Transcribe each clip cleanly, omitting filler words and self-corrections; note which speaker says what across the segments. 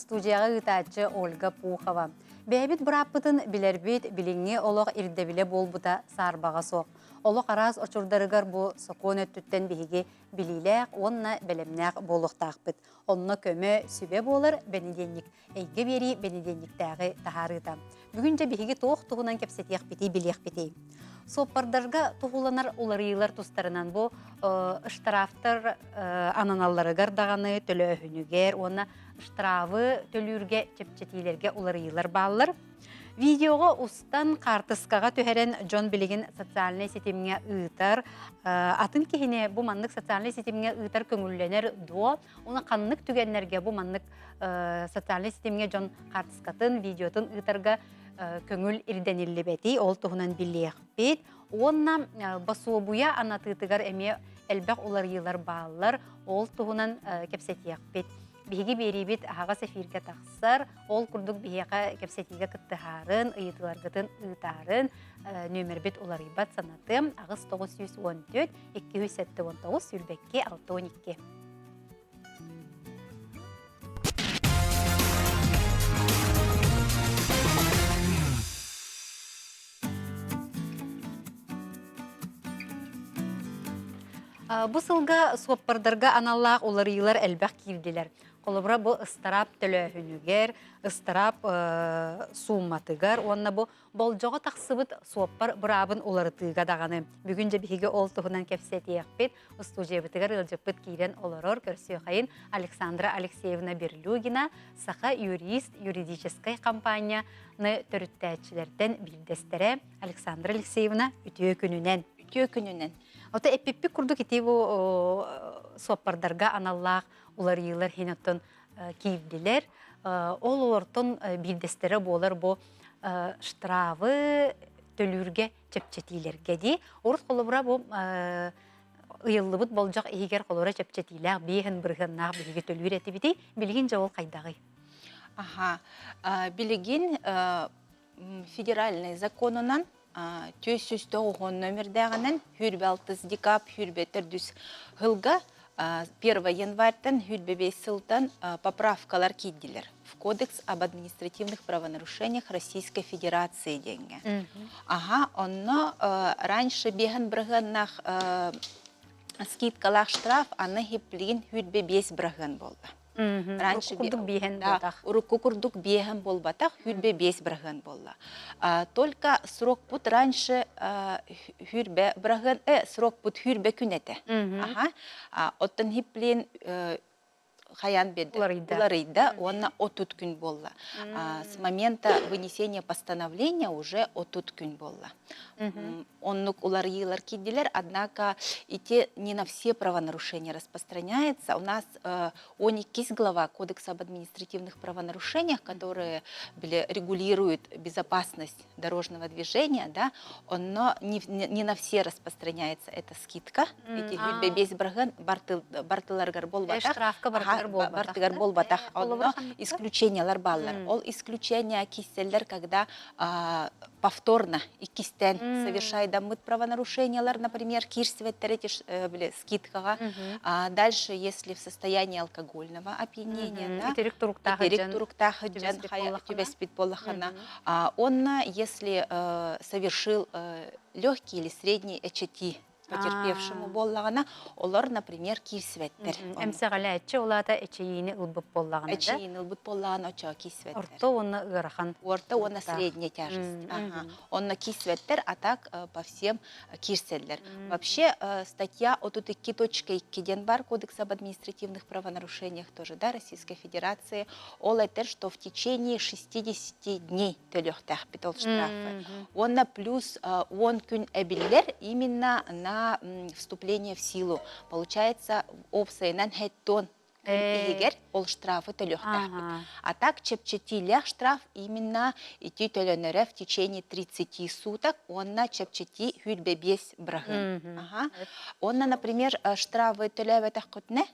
Speaker 1: студияға ытачы Ольга Пухова. Бәйбіт бұраппытын білербет біліңе олық ирдебіле болбыта сарбаға соқ. Олық араз очурдарыгар бұ соқон өттіттен бігі біліләқ, онна бәлемнәқ болуқтақпыт. Онна көмі сүбе болыр бәнеденник. Әйгі бері бәнеденниктәғі тахарыта. Бүгінже бігі тоқ тұғынан кәпсетеқ біті білеқ біті. Соппардарға туғуланар оларыйлар тұстарынан бұ ыштарафтар ананаларыгар дағаны төлі өхінігер, оны ыштаравы төлүрге чепчетилерге оларыйлар балылар. Видеоға ұстан қартысқаға төхерен Джон Билигин социальный сетеміне ұйтар. Атын кейіне бұл маңнық социальный сетеміне ұйтар көңілленер дуа. Оны қаннық түгенлерге бұл маңнық социальный сетеміне Джон қартысқатын видеотын ұйтарға көңіл ирденілі бәті, ол тұғынан білеқ бет. Онна басуы бұя анатытығар әме әлбәқ олар елар бағылар, ол тұғынан кәпсетеқ бет. Бігі бері бет ағас эфирге тақсыр, ол күрдік бігі кәпсетеге күттіғарын, ұйытыларғытын ұйтарын, нөмір бет олар ибат санатым, ағыз 914, 279, сүрбәкке 612. Бұ сылға соппардарға аналлақ оларыйлар әлбәқ кирділер. Қолыбыра бұл ыстарап төлөхінігер, ыстарап суыматыгар. Онна бұл болжоға тақсыбыт соппар бұрабын оларытыға дағаны. Бүгінже бігі ол тұғынан кәпсет еқпет, ұстужебітігар ұлжықпыт кейден оларор көрсі қайын Александра Алексеевна Берлюгина, сақа юрист юридическай компанияны түріттәтшілерден білдестері. Александра Алексеевна үтіе күнінен. Ота эппиппи курдук ити бу соппардарға аналлақ улар-йылар хенеттен кейвдилер. Ол олортон билдестері болар бу штравы төлүрге чепчетилерге ди. Орыс қолыбыра бу ыйыллыбыт болжақ егер қолыра чепчетилер бейхін бірғыннақ бігі төлүр әті біді. Білген жауыл қайдағы?
Speaker 2: Білген федеральный законынан төсүстө оғын номердағынан хүрбе 6 декаб хүрбе түрдүс ғылға 1 январьтан хүрбе 5 сылтан поправкалар кейділер в Кодекс об административных правонарушениях Российской Федерации деньги. Онно раньше беген бірғыннақ скидкалақ штраф, аны хеплеген хүрбе 5 бірғын болды.
Speaker 1: Раньше
Speaker 2: кукурдук беген болбатах хүрбе 5 бірғын болды. Только срок пут раньше хүрбе бірғын, срок пут хүрбе күнеті. Оттан хиплен хаян беді. Ларыйда, онна отут күн болды. С момента вынесения постановления уже отут күн болды. Оннук улар йылар киддилер, однако эти не на все правонарушения распространяется. У нас 12 глава Кодекса об административных правонарушениях, которые регулируют безопасность дорожного движения, да, оно не на все распространяется эта скидка. Эти люди без браган бартыларгар болбатах, исключение ларбаллар. Ол исключение киселлер, когда повторно и кистен совершает дамыт правонарушения, например, кирсветтер скидкага. Дальше, если в состоянии алкогольного опьянения, он, если совершил легкий или средний ЭЧТ, потерпевшему боллағана, олар, например, кирсветтер.
Speaker 1: Әмсіғалі әтші олада әтшейіні ұлбып боллағана, да?
Speaker 2: Әтшейіні ұлбып боллағана оча кирсветтер.
Speaker 1: Орта оны ұғырахан?
Speaker 2: Орта оны средняя тяжесть. Оны кирсветтер, а так по всем кирселлер. Вообще, статья от 2.2 бар Кодекса об административных правонарушениях тоже, да, Российской Федерации, ол айтер, что в течение 60 дней төлөқтәқ бітол штрафы. Онна плюс 10 күн әбілер именно на вступление в силу. Получается, опсайнан хэттон егер ол штрафы төлөқтәқ. А так чепчетилях штраф именно ити төлөнөрі в течение 30 суток, онна чепчети хүрбе 5 брағын. Онна, например, штрафы төлөветақ күтіне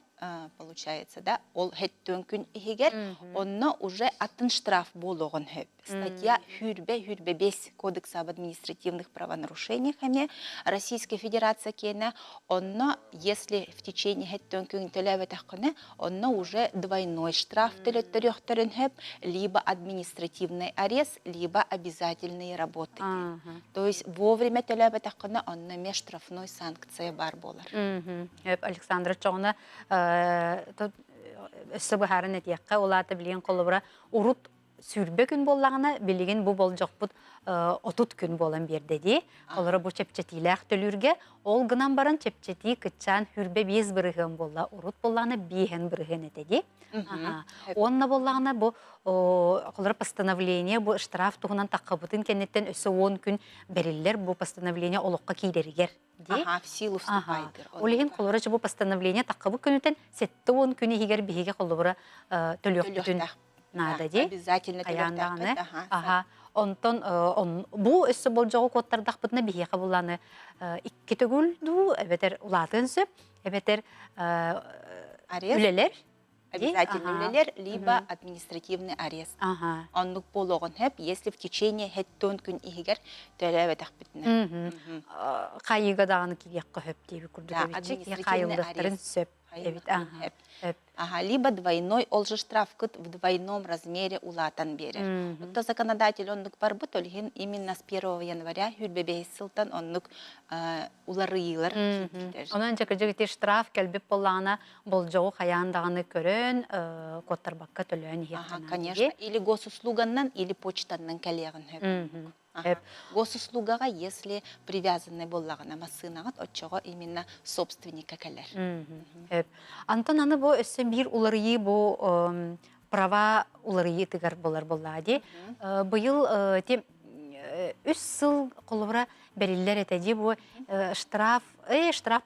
Speaker 2: получается, да, ол хеттен күн ихигер, онно уже атын штраф болуғын хөп. Статья хүрбе 5 Кодекса об административных правонарушениях хаме Российской Федерации кена, онно, если в течение хеттен күн төләбет ақыны, онно уже двойной штраф төлөттөрөқтөрін хөп, либо административный арест, либо обязательные работы. То есть вовремя төләбет ақыны, онно ме штрафной санкция бар болар.
Speaker 1: Александра Чоғына өссі бұхарын әтеққа олаты білген қолыбыра ұрут сүрбе күн боллағына білген бұл бол жоқ бұд отут күн болан бердеді. Олары бұл чепчетиләқ төлірге ол гынан баран чепчети күтчан хүрбе без бірігін болла. Ұрут боллағына бейхен бірігін әтеді. Онна боллағына бұл қолары постановление, бұл штраф тұғынан таққыбытын кенеттен өсі 10 күн берілер бұл постановление олыққа кейдерігер.
Speaker 2: В силу вступает.
Speaker 1: Олеген қолары бұл постановление таққыбы күнітен 7-10 күні егер бейге қолары төлөк бүтін нада де.
Speaker 2: Обязательно төлөк.
Speaker 1: Онтон бұл өссі бол жоғы коттардақ бұтына бейге қабыланы икки төгілді, әбетер ұлатын сөп, әбетер үлелер.
Speaker 2: Обязательно үлелер, либо административный арест. Онлық болуғын хөп, если в течение хеттон күн игер төләбет ақпетіне.
Speaker 1: Қайыға дағаны кегеққа хөп дейбі күрді көбетчік, қайылдықтарын сөп.
Speaker 2: Либо двойной, ол же штраф в двойном размере улатан берер. То законодатель онлық бар бұт, олген именно с 1 января хүрбебе сылтан онлық уларыйлар.
Speaker 1: Онан жекір штраф кәлбіп болағына бол жоғы қаяндағаны көрін, коттар баққа төлөен ехтанан.
Speaker 2: Конечно, или госуслуганнан, или почтаннан кәлеғін хөп. Госуслугаға, если привязаны боллағына масынағат, отчоға именно собственника кәлер.
Speaker 1: Антон, аны бұл өсі бір уларыйы бұл права уларыйы тігір болар-болады. Бұйыл 3 сыл қолыбыра бәрілер әтәді бұл штраф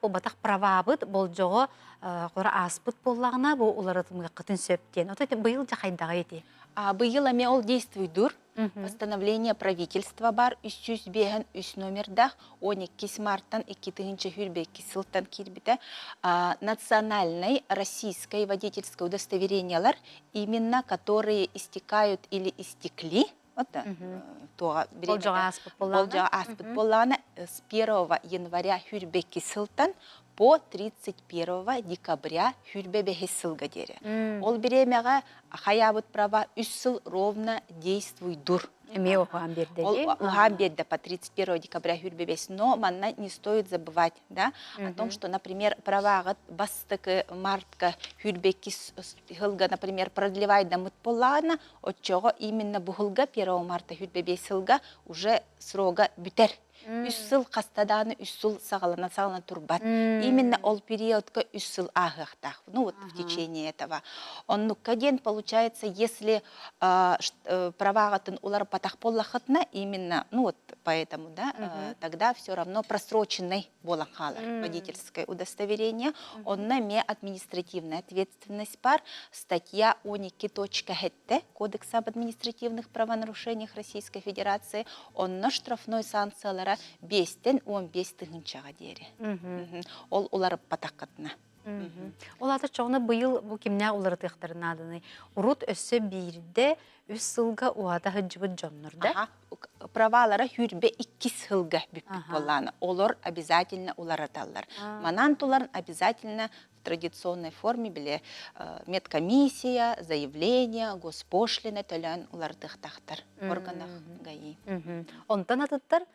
Speaker 1: бұл батақ права бұд, бұл жоғы аспыт боллағына бұл уларытымға қытын сөптен. Бұйыл жақайдағы еті?
Speaker 2: Бұйыл әме ол действуйдур. Постановление правительства бар, үсіз беген үс номердах, 12 марттан 2 хүрбекі сылтан кирбіті национальной российской водительское удостоверениялар, именно которые истекают или истекли,
Speaker 1: Болжаға
Speaker 2: аспыт боллағына с 1 января хүрбекі сылтан по 31 декабря хүрбебе сылға дері. Ол беремеға хаябыт права 3 сыл ровно действуйдур. Оған берді по 31 декабря хүрбебес, но манна не стоит забывать, да, о том, что, например, права бастықы мартка хүрбекі сылға, например, продлевает дамыт боллағына, от чого именно бұғылға 1 марта хүрбебе сылға уже сроға бүтер. 3 сыл қастаданы 3 сыл сағалана турбат. Именно ол периодка 3 сыл ағықтақ. Ну вот в течение этого. Он каден получается, если правағатын улар патақ боллақытна, именно, ну вот поэтому, да, тогда все равно просроченный болан қалар водительское удостоверение. Он наме административная ответственность пар. Статья 12.7 Кодекса об административных правонарушениях Российской Федерации. Он на штрафной санкциялара 5-тен 15 тыгынчаға дері. Ол улары патаққатына.
Speaker 1: Олаты çoğuna бұйыл бұл кемне олары тықтырын адыны. Урут өсі бірде 3 сылға уада хыджыбыт жоннырда?
Speaker 2: Правалары хүрбе 2 сылға бүппік боланы. Олар обязательно улары талар. Манан туларын обязательно в традиционной форме біле медкомиссия, заявление, госпошлины төлін улары тықтақтар органах ГАИ.
Speaker 1: Онтан атыттар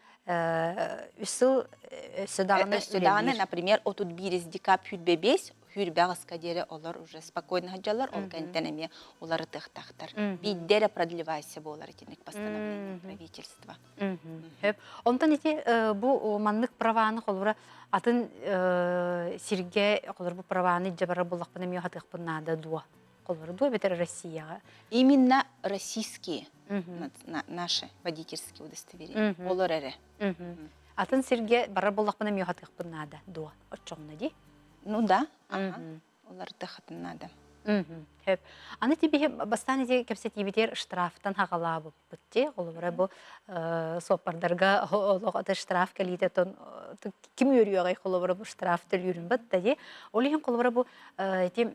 Speaker 1: үсіл
Speaker 2: Өсідағаны, например, отут биріз декап хүрбе 5, хүрбәғыз кәдері олар уже спокойно хаджалар, ол кәнтенеме олары тықтақтар. Биддері продлевайся болар етінік постановление правительства.
Speaker 1: Онтан еті бұл манлық праваны қолыра атын сирге қолыр бұл праваны жабара болақпын әме хатықпын нада дуа. Қолыры дуа бетер Россияға.
Speaker 2: Именно российские наши водительские удостоверения. Олар әрі.
Speaker 1: Атын сирге бара болақпын әме хатықпын нада дуа. Отчоғына де?
Speaker 2: Ну да, олар тықатын нада.
Speaker 1: Хеп. Аны тибе бастан иде кепсе тибетер штрафтан хагала бу битте. Олора бу сопардарга олога штраф калите тон ким йөрүyor ай холора бу штраф тел йөрүн бит ди. Олиһин холора бу тим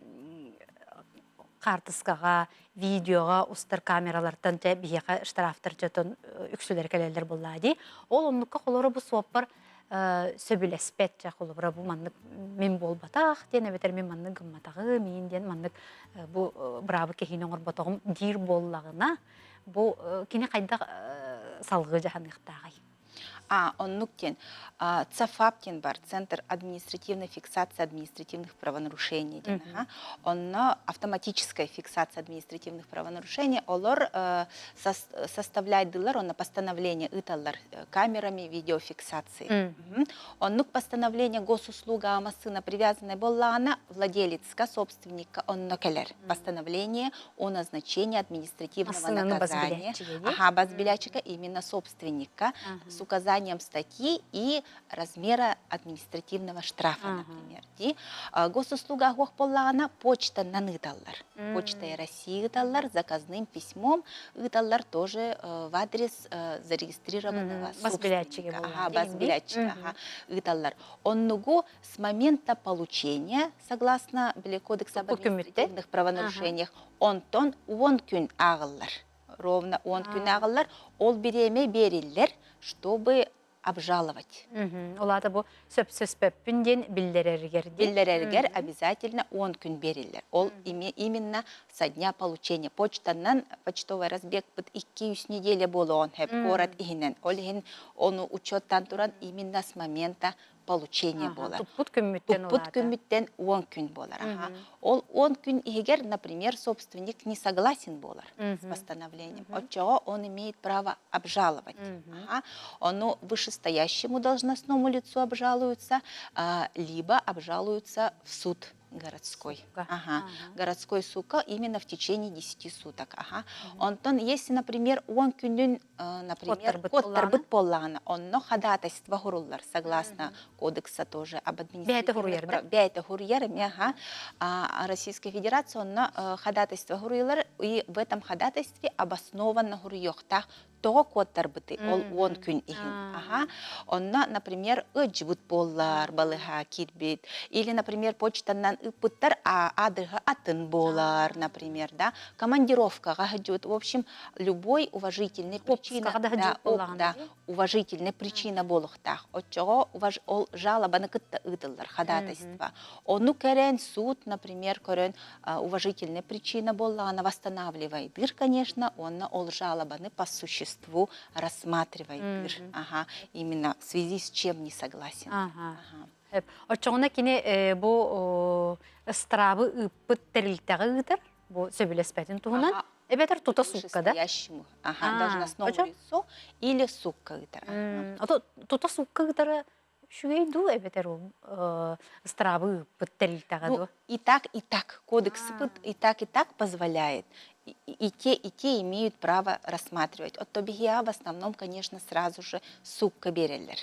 Speaker 1: картыскага, видеога, устар камералардан те бияка штрафтар жотон үксүлер келелер буллади. Ол оннукка холора бу сопар сөбүлеспет жакулубра бу маннык мен болбатах ден эбетер мен маннык гымматагы мен ден маннык бу брабы кехин оңорботогум дир боллагына бу кини кайда салгы жаханыктагай.
Speaker 2: Оннуктен, ЦАФАПтен бар, Центр административной фиксации административных правонарушений. Онно автоматическая фиксация административных правонарушений. Олор составляет дылар, он постановление италлар камерами видеофиксации. Оннук постановление госуслуга амасына привязанной боллана владелецка, собственника, онно келер. Постановление о назначении административного наказания. Базбилячика именно собственника с указанием статьи и размера административного штрафа, например. Госуслуга гохполлана почта наныталлар. Почта России италлар, заказным письмом италлар тоже в адрес зарегистрированного собственника. Базбилячика италлар. Оннугу с момента получения, согласно Кодекса об административных правонарушениях, он күн ағылар. Ровно 10 күн ағылар, ол биреме бериллер, чтобы обжаловать.
Speaker 1: Олата бу сөп-сөспөппүнден биллерергер.
Speaker 2: Биллерергер обязательно 10 күн бериллер. Ол именно со дня получения. Почтаннан почтовый разбег под 200 неделя было он, город ихинен. Он учеттан туран именно с момента получения болар.
Speaker 1: Туппут күммүттен
Speaker 2: 10 күн болар. Ол 10 күн егер, например, собственник не согласен болар с постановлением, от чего он имеет право обжаловать. Оно вышестоящему должностному лицу обжалуется, либо обжалуются в суд городской. Городской суд именно в течение 10 суток. Если, например, он күнүн, например, коттарбыт боллана, онно ходатайство гуруллар, согласно кодекса тоже об административных бяйте хурьер, Российской Федерации, онно ходатайство гуруллар, и в этом ходатайстве обоснованно гурьёхтах того коттарбыты, он күн ихин. Онно, например, ыджбут боллар, балыха кирбит, или, например, почтаннан ыппыттар адыга атын болар, например, да, командировка гаджут. В общем, любой уважительный причина, уважительная причина болохтах, от чего жалобаны кытта ыдылар, ходатайство. Ону керен суд, например, керен уважительная причина была, она восстанавливает дыр, конечно, он жалобаны по существу рассматривает дыр. Именно в связи с чем не согласен.
Speaker 1: Очоңна кини бу стравы ыппыт терилтәгы гытыр, бу сөбүлеспәтин туһунан, эбетер тута сукка да?
Speaker 2: Настоящему. Должностному лицу или сукка гытыр.
Speaker 1: Тута сукка гытыр шугей ду эбетер стравы ыппыт терилтәгы ду.
Speaker 2: И так, кодекс и так позволяет. И те имеют право рассматривать. От тобигия в основном, конечно, сразу же сукка берелер.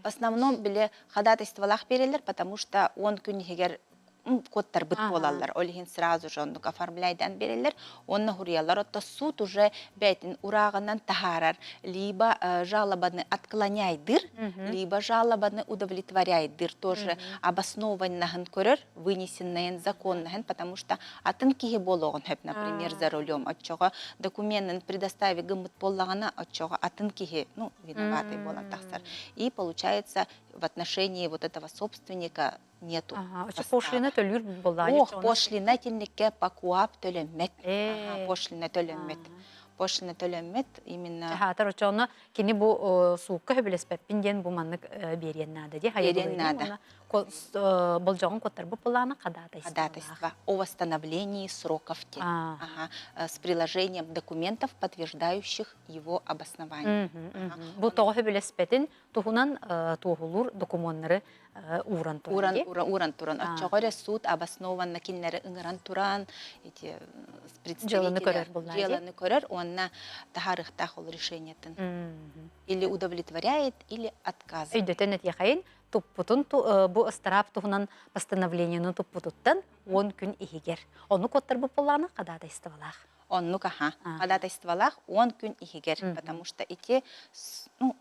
Speaker 2: В основном были ходатайства лах берелер, потому что он күнігер коттар быт болалар. Олихин сразу же он оформляйдан берелер, он нагурьялар. То суд уже бәйтін урағынан тахарар, либо жалобаны отклоняет дыр, либо жалобаны удовлетворяет дыр. Тоже обоснованнахын көрер, вынесеннахын законнахын, потому что атын кихи болуғын, например, за рулем, от чего документын предостави гымыт боллағына, от чего атын кихи, виноватый болан тахсар. И получается, в отношении вот этого собственника нету.
Speaker 1: Пошлина төлүр боллар.
Speaker 2: Пошлина тилникке пакуап төлөммет. Пошлина төлөммет. Пошлина төлөммет именно.
Speaker 1: Хатар очоно кини бу сукка хөбелеспеппин ден бу маннык береннады ди.
Speaker 2: Береннады.
Speaker 1: Болжоғын коттар бу боллана
Speaker 2: ходатайство о восстановлении сроков с приложением документов, подтверждающих его обоснование.
Speaker 1: Бу тоғы хөбелеспетин туһунан туһулур документтары уран туран.
Speaker 2: Уран туран. Отчоғыры суд обоснованно кинлері ыңыран туран, эти представители деланы көрер, онна тахарықтақ ол решениетін. Или удовлетворяет, или отказывает.
Speaker 1: Өйдетен әт яқайын, туппутун бу ыстырап туһунан постановлениенун туппутуттан 10 күн ихигер. Ону коттар бу поллана кадада истебалах.
Speaker 2: Он когда тестовалах, он күн ихигер, потому что эти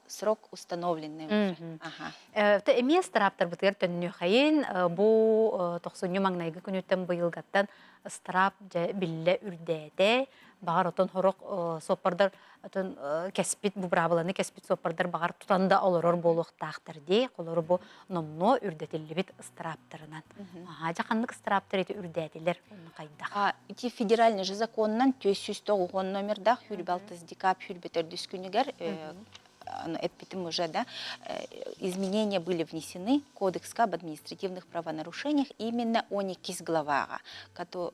Speaker 2: срок установленный уже. Ага.
Speaker 1: Те эмие ыстыраптар бытыгар төннү хайын бу тохсунню маңнайгы күнүттен быйылгаттан ыстырап же билле үрдәде багар отон хорок сопардар отон кеспит бу брабаланы кеспит сопардар багар тутанда олорор болуктактар ди колору бу номно үрдетилибит ыстыраптарынан. Ага жаканлык ыстыраптар эти үрдәтилер оны кайда.
Speaker 2: Эти федеральный же законнан 209 номердах хүрбалтыз декабрь хүрбетер дүскүнүгер эпитем уже, да, изменения были внесены в Кодекс об административных правонарушениях именно о некис глава,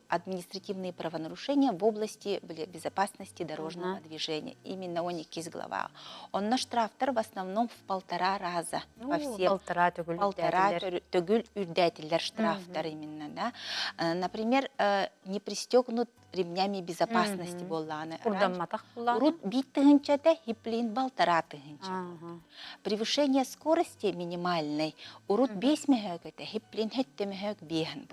Speaker 2: административные правонарушения в области безопасности дорожного движения, именно о некис глава. Он наш штрафтар в основном в 1,5 раза по всем. 1,5 төгүл үрдәтелер штрафтар именно, да. Например, не пристегнут ремнями безопасности болланы. Урут бит тыгынчата хиплин 1,5 тыгынча. Превышение скорости минимальной урут 5 мегагата хиплин 7 мегаг беган.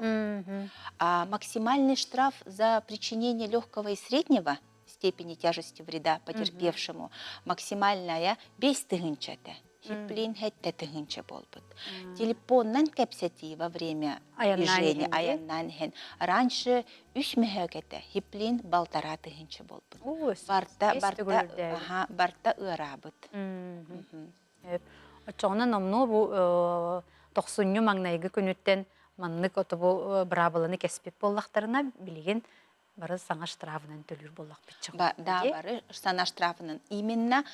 Speaker 2: Максимальный штраф за причинение легкого и среднего степени тяжести вреда потерпевшему максимальная 5 тыгынчата. Хиплин хетте тыгынча болбут. Телефоннан кепсети во время движения аяннан. Раньше 3 мегагата хиплин 1,5 тыгынча болбут. Барта ырабыт.
Speaker 1: Чоңна номно бу тохсунню маңнайгы күнүттен маннык отобу брабаланы кеспип боллактарына билген бары саңа штрафынан төлүр боллак бит.
Speaker 2: Да, бары саңа штрафынан. Именно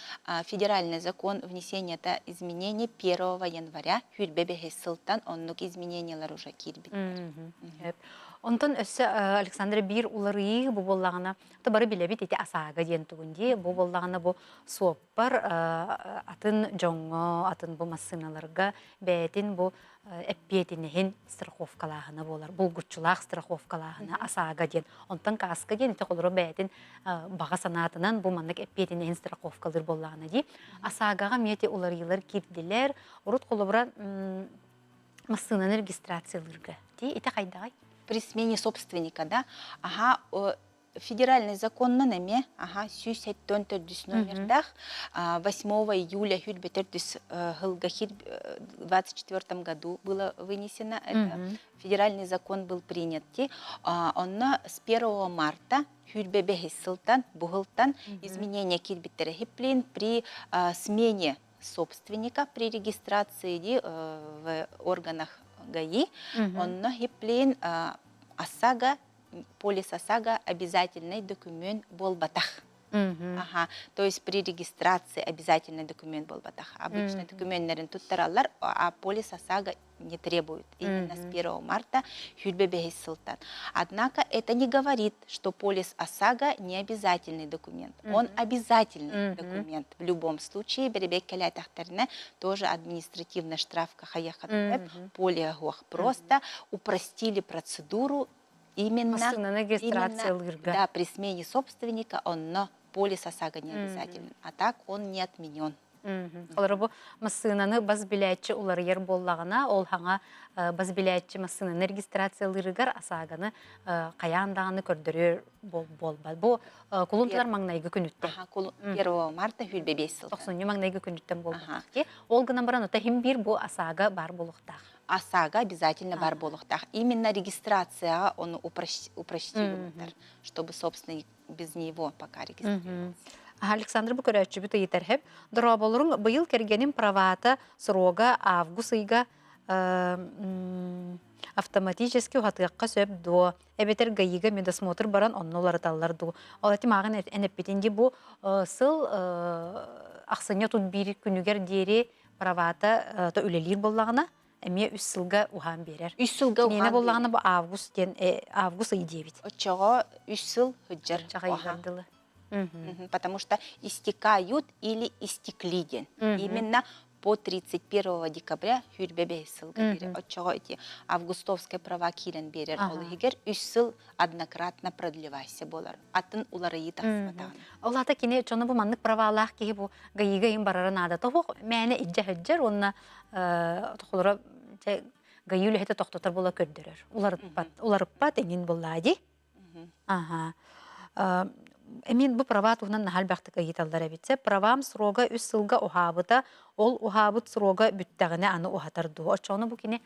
Speaker 2: федеральный закон внесения это изменений 1 января хүрбебе хессылтан оннук изменениялар уже кирбит.
Speaker 1: Онтон өссө Александра бир уларыйы бу боллагына бары билебит эти асаага диен тугунди бу боллагына бу суоппар атын жоңго атын бу массыналарга бетин бу эппетинехин страховкалаһына болар булгучулаах страховкалаһына асаага диен онтон каска диен эте колоро бетин бага санаатынан бу маннык эппетинехин страховкалар боллагына ди асаагага мете уларыйлар кирдилер урут колобра массынын регистрацияларга ди эте кайдагай
Speaker 2: при смене собственника, да, федеральный закон на нами, сюсет тонтер дюс номердах, 8 июля в 24 году было вынесено, это федеральный закон был принят, он с 1 марта хюрбебе хиссылтан, бугылтан, изменения кирбиттері хиплин при смене собственника, при регистрации в органах ГАИ, он хиплин ОСАГО, полис ОСАГО обязательный документ болбатах. То есть при регистрации обязательный документ болбатах. Обычный документ нарен туттаралар, а полис ОСАГО не требует. Именно с 1 марта хюрбебе султан. Однако это не говорит, что полис ОСАГО не обязательный документ. Он обязательный документ. В любом случае, беребек каляйтахтарне тоже административная штрафка хаяхатбеб, полиагох. Просто упростили процедуру именно да, при смене собственника он полис ОСАГО не обязательно. А так он не отменен.
Speaker 1: Олар бу массынаны баз билетчи улар ер боллагына ол хаңа баз билетчи массынын регистрациялырыгар асаганы каяндаганы көрдөрөр болбал. Бу кулунтулар маңнайгы күнүттө.
Speaker 2: 1 марта хүрбебе сыл.
Speaker 1: 90 маңнайгы күнүттөн болбак. Ол гына баран ота хим бир бу асага бар болуктак.
Speaker 2: ОСАГО обязательно бар болуктак. Именно регистрация он упростил, чтобы собственник без него пока регистрировался.
Speaker 1: Александр Букаревич бүті етерхеп. Дұраболырың бұйыл кергенім правата сроға август айға автоматически ұғатыққа сөп дуы. Әбетер ғайыға медосмотр баран оннолар аталар дуы. Ол әтім ағын әнеппетенде бұл сыл ақсыня тұт бір күнігер дері правата үлелер болағына әме 3 сылға ұған берер.
Speaker 2: 3 сылға ұған
Speaker 1: берер. Нені болағына бұл август ай девит.
Speaker 2: Очаға 3 сыл хүджар.
Speaker 1: Жағайғандылы.
Speaker 2: Потому что истекают или истекли. Именно по 31 декабря хүрбе бейсылга бири. Отчого эти августовская права кирен берер олыгер 3 сыл однократно продлевайся болар. Атын улары тахсматан.
Speaker 1: Олата кине чона бу маннык правалах ки бу гайыга им барара нада тохо мәне иҗҗә хәҗҗәр онна тохлара гайюле хәтә тохтотар була көрдөрөр. Улар пат эңин буллади. Ага. Эмин бу права туһунан нахал бахтыка гиталлар битсе правам срога 3 сылга ухабыта ол ухабыт срога бүттәгенә аны ухатар ду. Очоны бу кине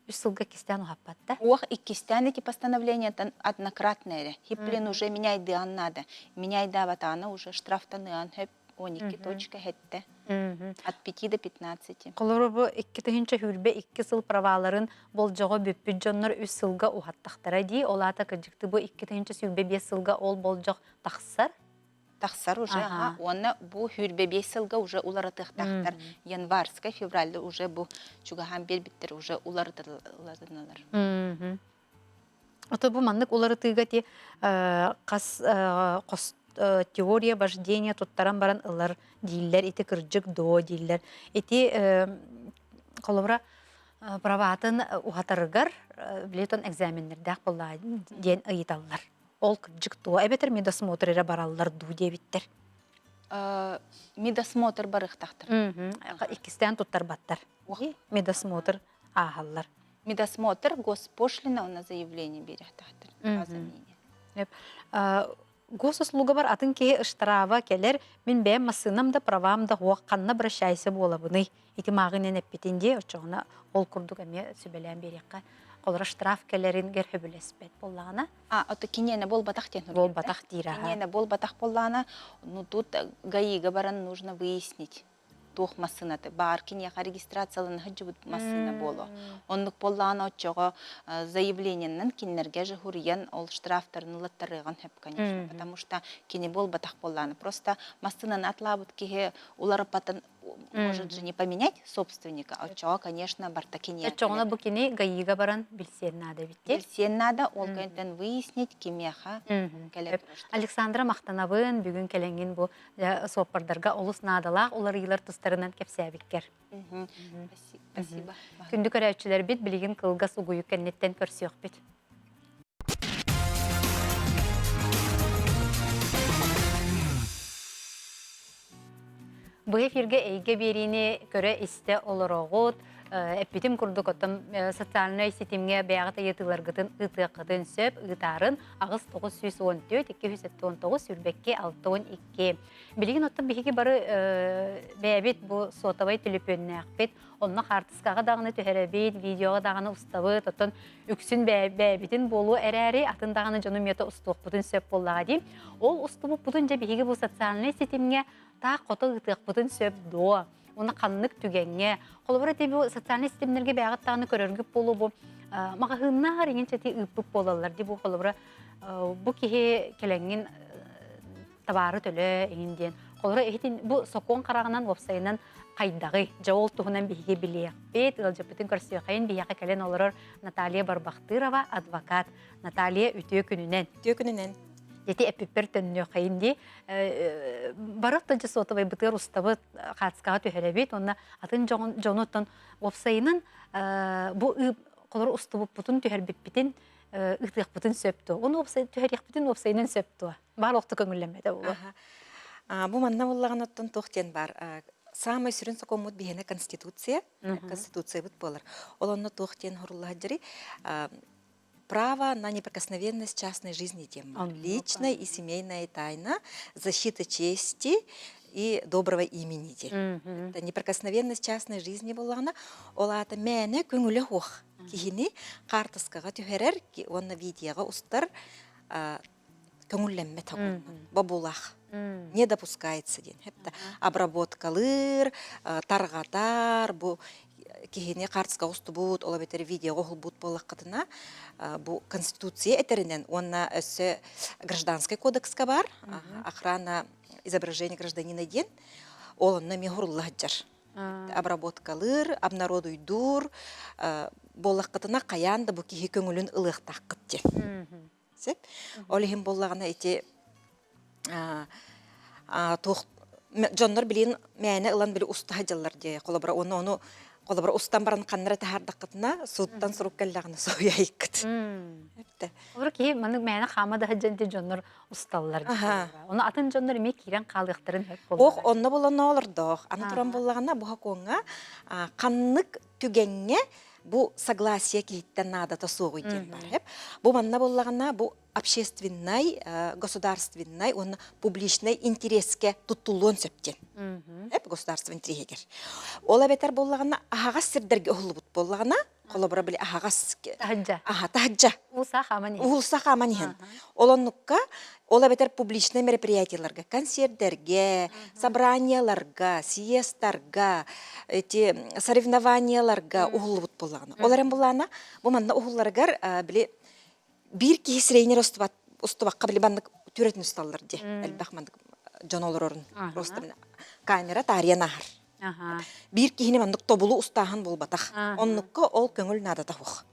Speaker 1: 3 сылга кистән ухаппатта.
Speaker 2: Ох, и кистян эти постановления однократные. Хиплин уже меняй дан надо. Меняй даватана уже штрафтаны анхеп 12 точка хетте. От 5 до 15.
Speaker 1: Колору бу 2 тыгынча хүрбе 2 сыл праваларын болжого бүппүт жоннор 3 сылга ухаттактара ди. Олата кыжыкты бу 2 тыгынча сүрбе 5 сылга ол болжог таксар.
Speaker 2: Тахсар уже, он бу хүрбе 5 сылга уже улары тахтар. Январская, февральда уже бу чугахан бербиттер уже улары тахтар.
Speaker 1: Ото бу маннык улары тыга ти кос теория вождения туттаран баран ылар диллер ити кыржык до диллер ити колобра праватын ухатарыгар билетон экзаменнердах болла ден ыйталлар ол кыржык до эбетер медосмотрера бараллар ду дебиттер
Speaker 2: медосмотр барыхтахтар.
Speaker 1: Икистен туттар баттар медосмотр ахаллар.
Speaker 2: Медосмотр, госпошлина на заявление берехтахтар.
Speaker 1: Госуслуга бар атын ке штрафа келер мен бәм масынам да правам да хуакканна обращайся болабыны ити магынен эппетинде очоғына ол курдук эме сүбелән берекка колора штраф келерин гер хөбүлеспет боллана
Speaker 2: ото кинене бол батах тен
Speaker 1: бол батах тира
Speaker 2: кинене бол батах боллана ну тут гаига баран нужно выяснить тух масынаты бар кинеха регистрациялын хаджыбыт масына боло оннук боллана очого заявлениеннен киннерге же хурьян ол штрафтарын латтарыган хеп конечно потому что кине бол батах боллана просто масынын атлабыт кихе улары патын может же не поменять собственника, а чего, конечно, бартаки нет.
Speaker 1: Чего бу кини гаига баран билсен надо битте.
Speaker 2: Билсен надо, ол кентен выяснить кимеха.
Speaker 1: Александра Мактанабын бүгүн келенген бу соппардарга олус надалак, улар йылар тустарынан кепсәбиккер.
Speaker 2: Спасибо.
Speaker 1: Күндү көрәчүләр бит билеген кылга сугуй кеннеттен көрсөк бит. Бу эфирге эйге берини көрө исте олорогут, эппитим курдук отым социальный сетимге бәгыты етыларгытын ытыqытын сөп, ытарын агыс 914, 219, сүрбекке 612. Билигин оттым бихиги бары бәбит бу сотовай телефонны акпет, онна хартыскага дагыны төһәрәбит, видеога дагыны уставыт, оттон үксүн бәбитин болу әрәри, атын дагыны жону мета устук бутын сөп боллага ди. Ол устубу бутын же бихиги бу социальный сетимге та қоты ғытық бұтын сөп доа, оны қаннық түгенге. Қолыбыра тебі социальный системлерге бәғыттағыны көріргіп болу бұ. Мағығыннағар еңін чәті үпіп болалар деп қолыбыра бұ кеге келеңін табары төлі еңінден. Қолыбыра әйтін бұ соқуын қарағынан вебсайынан қайдағы жауыл тұғынан бейге білейік бет. Үлжапытын көрсіе қайын бейеқі кәлен олырыр Наталья Барбақтырова, адвокат. Наталья үтіе күнінен. Дети эпипер төннө кайынди баракта жасотовай бытыр уставы катскага төһөрөбит онна атын жонотон вебсайынан бу колор устубу бутун төһөрбиппитин ытык бутун сөптү оны вебсайт төһөрөбитин вебсайынан сөптү барлыкты көңүллөмөдө бу
Speaker 3: бу манна буллаган оттон тохтен бар самый сүрүн сокомут бихене конституция бут болар олонно тохтен хурулладжери право на неприкосновенность частной жизни тема. Личная и семейная тайна, защита чести и доброго имени. Это неприкосновенность частной жизни была она. Олата мене күңүле хох. Кихини картаскага төһәрәр, онна видеога устар көңүлләнмә тагын. Бабулах. Не допускается ден. Хепта обработкалыр, таргатар, бу кихине картска устубут, ола бетер видео голбут болаккатына, бу конституция этеринен, онна өсө гражданский кодекска бар, охрана изображения гражданина ден, олонна мегурулладжар. Обработкалыр, обнародуйдур, болаккатына каянда бу кихи көңүлүн ылыктаккыт ден. Олихим боллагана эти жоннор билин мәне ылан били уста жаллар де колобра оны колобра устан баран каннара тахардакытына суттан сурук келлагына сояйкыт. Эпте.
Speaker 1: Олар ки маны мәне хамада хаджанти жоннор усталлар. Оны атын жоннор эме кирен калыктырын хеп болду.
Speaker 3: Ох, онна болон олордох. Аны туран боллагана бу хаконга каннык түгенге бу согласие киттен надата соогуй ден бар. Хеп. Бу манна боллагана бу общественный, государственный, он публичный интереске туттулуон сөптен. Хеп государственный интересегер. Ола бетер боллагана ахагас сирдерге ohulubut боллагана колобра били ахагас
Speaker 1: Таджа.
Speaker 3: таджа.
Speaker 1: Уса хамани.
Speaker 3: Улса хаманихен. Олоннукка ола бетер публичный мероприятияларга, концерттерге, собранияларга, съездтарга, эти соревнованияларга ohulubut боллагана. Оларен боллана бу манна ohullargar били бир кисрейнер устубакка били баннык түрөтүн усталлар де. Элбах мандык жонолорун просто камера тарьянахар. Бир кихине мандык тобулу устахан болбатах. Оннукка ол көңүл надата хух.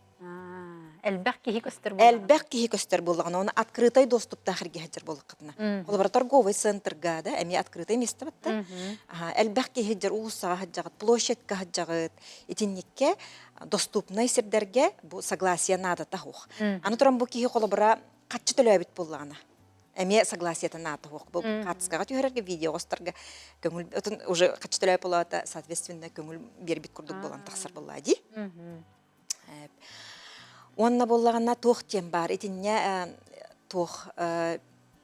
Speaker 1: Элбах кихи көстөр болду.
Speaker 3: Элбах кихи көстөр болгон, оны открытый доступта хирге хаҗыр болыкытына. Олар торговый центрга да, эми открытый место батта. Элбах кихи хаҗыр улуса хаҗагыт, площадька хаҗагыт, итинникке доступный сирдерге бу согласие надата хух. Аны туран бу кихи колобра катчы төлөбүт боллагана. Эме согласиета надата хух. Бу катскага түһәргә видеостарга көңүл уже катчы төлөп болата, соответственно көңүл бербит курдук болгон таксыр боллади. Онна боллагана тохтен бар. Итинне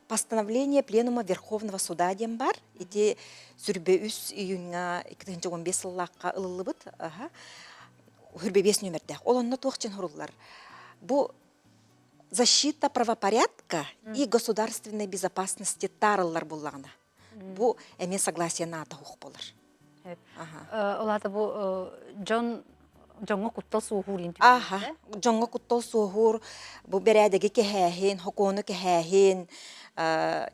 Speaker 3: постановление Пленума Верховного Суда ден бар. Ити сүрбе 3 июньга 2015 жыллакка ылылыбыт. Хүрбе 5 номерде. Олонна тохтен хуруллар. Бу защита правопорядка и государственной безопасности тарыллар боллагана. Бу эме согласие ната хук болар.
Speaker 1: Олата бу Жоңго куттал суухурин.
Speaker 3: Жоңго куттал суухур, бу берәдеге кеһәһин, хокону кеһәһин,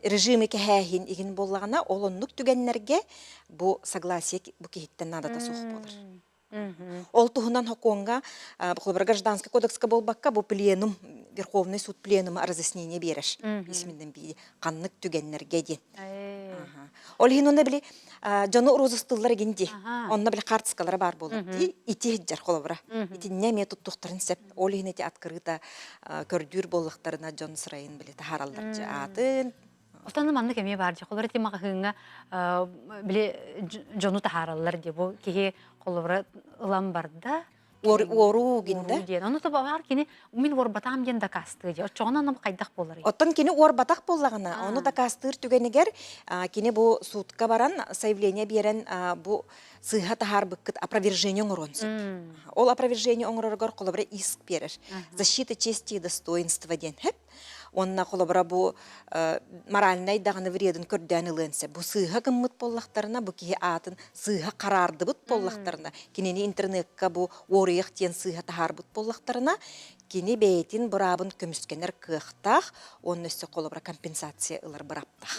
Speaker 3: режимы кеһәһин иген боллагана, олоннук түгәннәргә бу согласие бу киһиттен надата сух болар. Ол туһунан хоконга, бу гражданский кодекска болбакка бу пленум, Верховный суд пленума разъяснение береш. Исминнән би каннык түгәннәргә дин. Ол хинонда били жону розыстылар гинди. Онна били картскалар бар болду. Ити жар колобра. Ити неме туттуктарын сеп ол хинети открыто көрдүр боллактарына жон сырайын били тахаралдар атын.
Speaker 1: Отаны манны кеме бар жа. Колобра ти магыгыңа били жону тахараллар ди. Бу кихи колобра ылам барда.
Speaker 3: Ору гинде.
Speaker 1: Оны да бар кини мин орбатам ген да касты ди. Чоңна нам кайдак болар.
Speaker 3: Оттан кини орбатак боллагана. Оны да кастыр түгенегер кини бу судка баран заявление берен бу сыйга тахар быккыт опровержение оңоронсы. Ол опровержение оңороргор колобра иск берер. Защита чести и достоинства ден. Онна колобра бу моральный даганы вреден көрдән ылынсы. Бу сыйга кыммыт боллактарына бу кихи атын сыйга карарды бут боллактарына. Кинени интернетка бу орыйык тен сыйга тахар бут боллактарына кини бейтин бурабын көмүскенер кыхтах, онны өссө колобра компенсация ылар быраптах.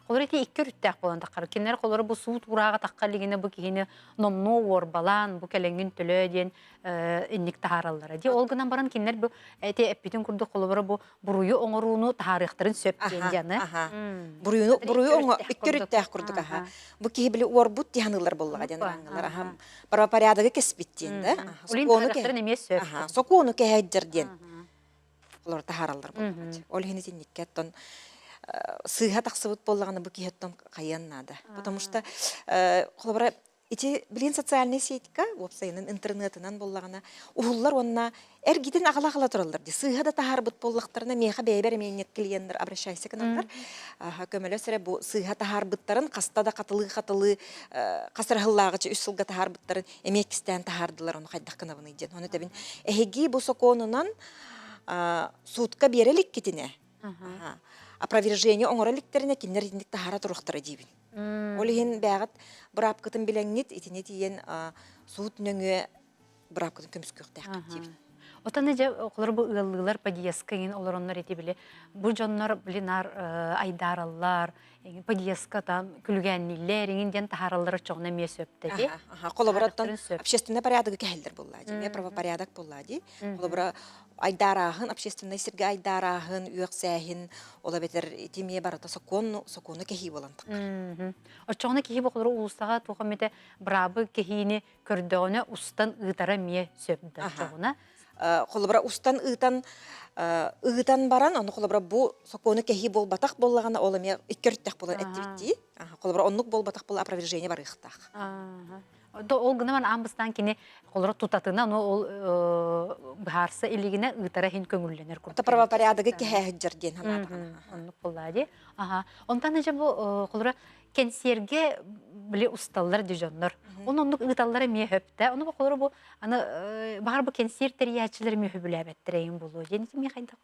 Speaker 1: Колор эти икки үрттәк болан таққар. Кенер колоры бу суут урага таққалигіне бу кихини номно орбалан, бу келенгин төлö ден инник тахараллара. Ди олгынан баран кенер бу эти эппитин курду колоры бу буруйу оңоруну тахарыктарын сөптен жаны.
Speaker 3: Буруйу оңо икки үрттәк курдук аха. Бу кихи били орбут тиһанылар боллага ден аңлар. Правопорядогы кеспиттен да.
Speaker 1: Улин тахарыктарын эмес сөп.
Speaker 3: Сокону кеһәҗдерден. Олар тахараллар боллага. Ол хинетин никкеттон сыйга таксыбыт боллаганы бу киһеттон кайын нада. Потому что колобра ити билин социальный сетька, вебсайнын интернетынан боллагана уллар онна эргиден агала тураллар. Сыйга да тахарбыт боллактарына меха бейбер менек клиенттер обращайся каналар. Көмөлө сере бу сыйга тахарбыттарын кастада катылы касырхыллагычы 3 жылга тахарбыттарын эмекистен тахардылар оны кайдак кынабыны ден. Оны табин эһиги бу соконунан судка берелик китине. Опровержение оңораликтерине кинер индик тахара турухтара дибин. Олихин бәгат брапкытын билеңнит, итине тиен суут нөңө брапкытын көмүскөктәк дибин.
Speaker 1: Отаны же колор бу ыллылар подъездка ген олар оннар эти биле. Бу жоннор билинар айдараллар, подъездка там күлгәннилер, инден тахараллар чоңна месөптө ди.
Speaker 3: Колобраттан общественный порядок кәһелдер буллади, правопорядок буллади. Колобра айдарахын, общественный сирге айдарахын, үйөксәхин, ола бетер тимие барата сокону кехи болантык.
Speaker 1: Очоғына кехи боқылары улыстаға туғамете брабы кехиіне көрдіғіне ұстан ұйтара мие сөпді очоғына.
Speaker 3: Қолыбыра устан ыытан баран, оны қолыбыра бу сокону кехи бол батақ боллағана ола мие иккерттәк болан әттіртті. Қолыбыра оннук бол батақ бол опровержение бар ықтақ.
Speaker 1: Ол гына ман амбыстан кене қолыра тутатына, ол бұхарсы илігіне ұйтара хин көңілленер.
Speaker 3: Это правопорядығы кехәхіджір ден.
Speaker 1: Оннук боллади. Онтан әжі бұл қолыра кенсерге біле ұсталылар дежонлар. Оннук ұйталылары мие хөпті. Оны бұл қолыра бұл бағар бұл кенсер тәриячылары мие хөбілі әбәттірейін болу. Жені мие қайдақ?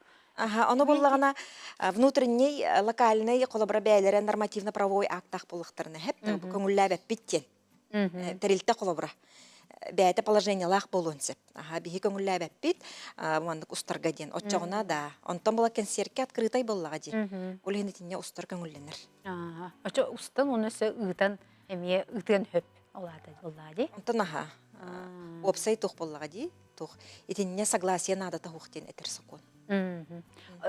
Speaker 3: Оны боллағана внутренний, локальный, қолыбыра бәйлері нормативно-правовой актақ болықтарына хөпті. Көңілі әбәт біттен. Тәрілті қолыбыра. Бәйті положениялақ болуынсып. Бейі көңілі әбәппет, маңдық ұстарға ден. Отчағына да. Онтан бола кенсерке открытай боллаға ден. Ол хендетіне ұстар көңіленер.
Speaker 1: Очо ұстан оны өсі ұйтан, әмее ұйтан хөп олады.
Speaker 3: Онтан опсай тұқ боллаға дей. Етініне согласия нада тағуқ ден әтір сокон.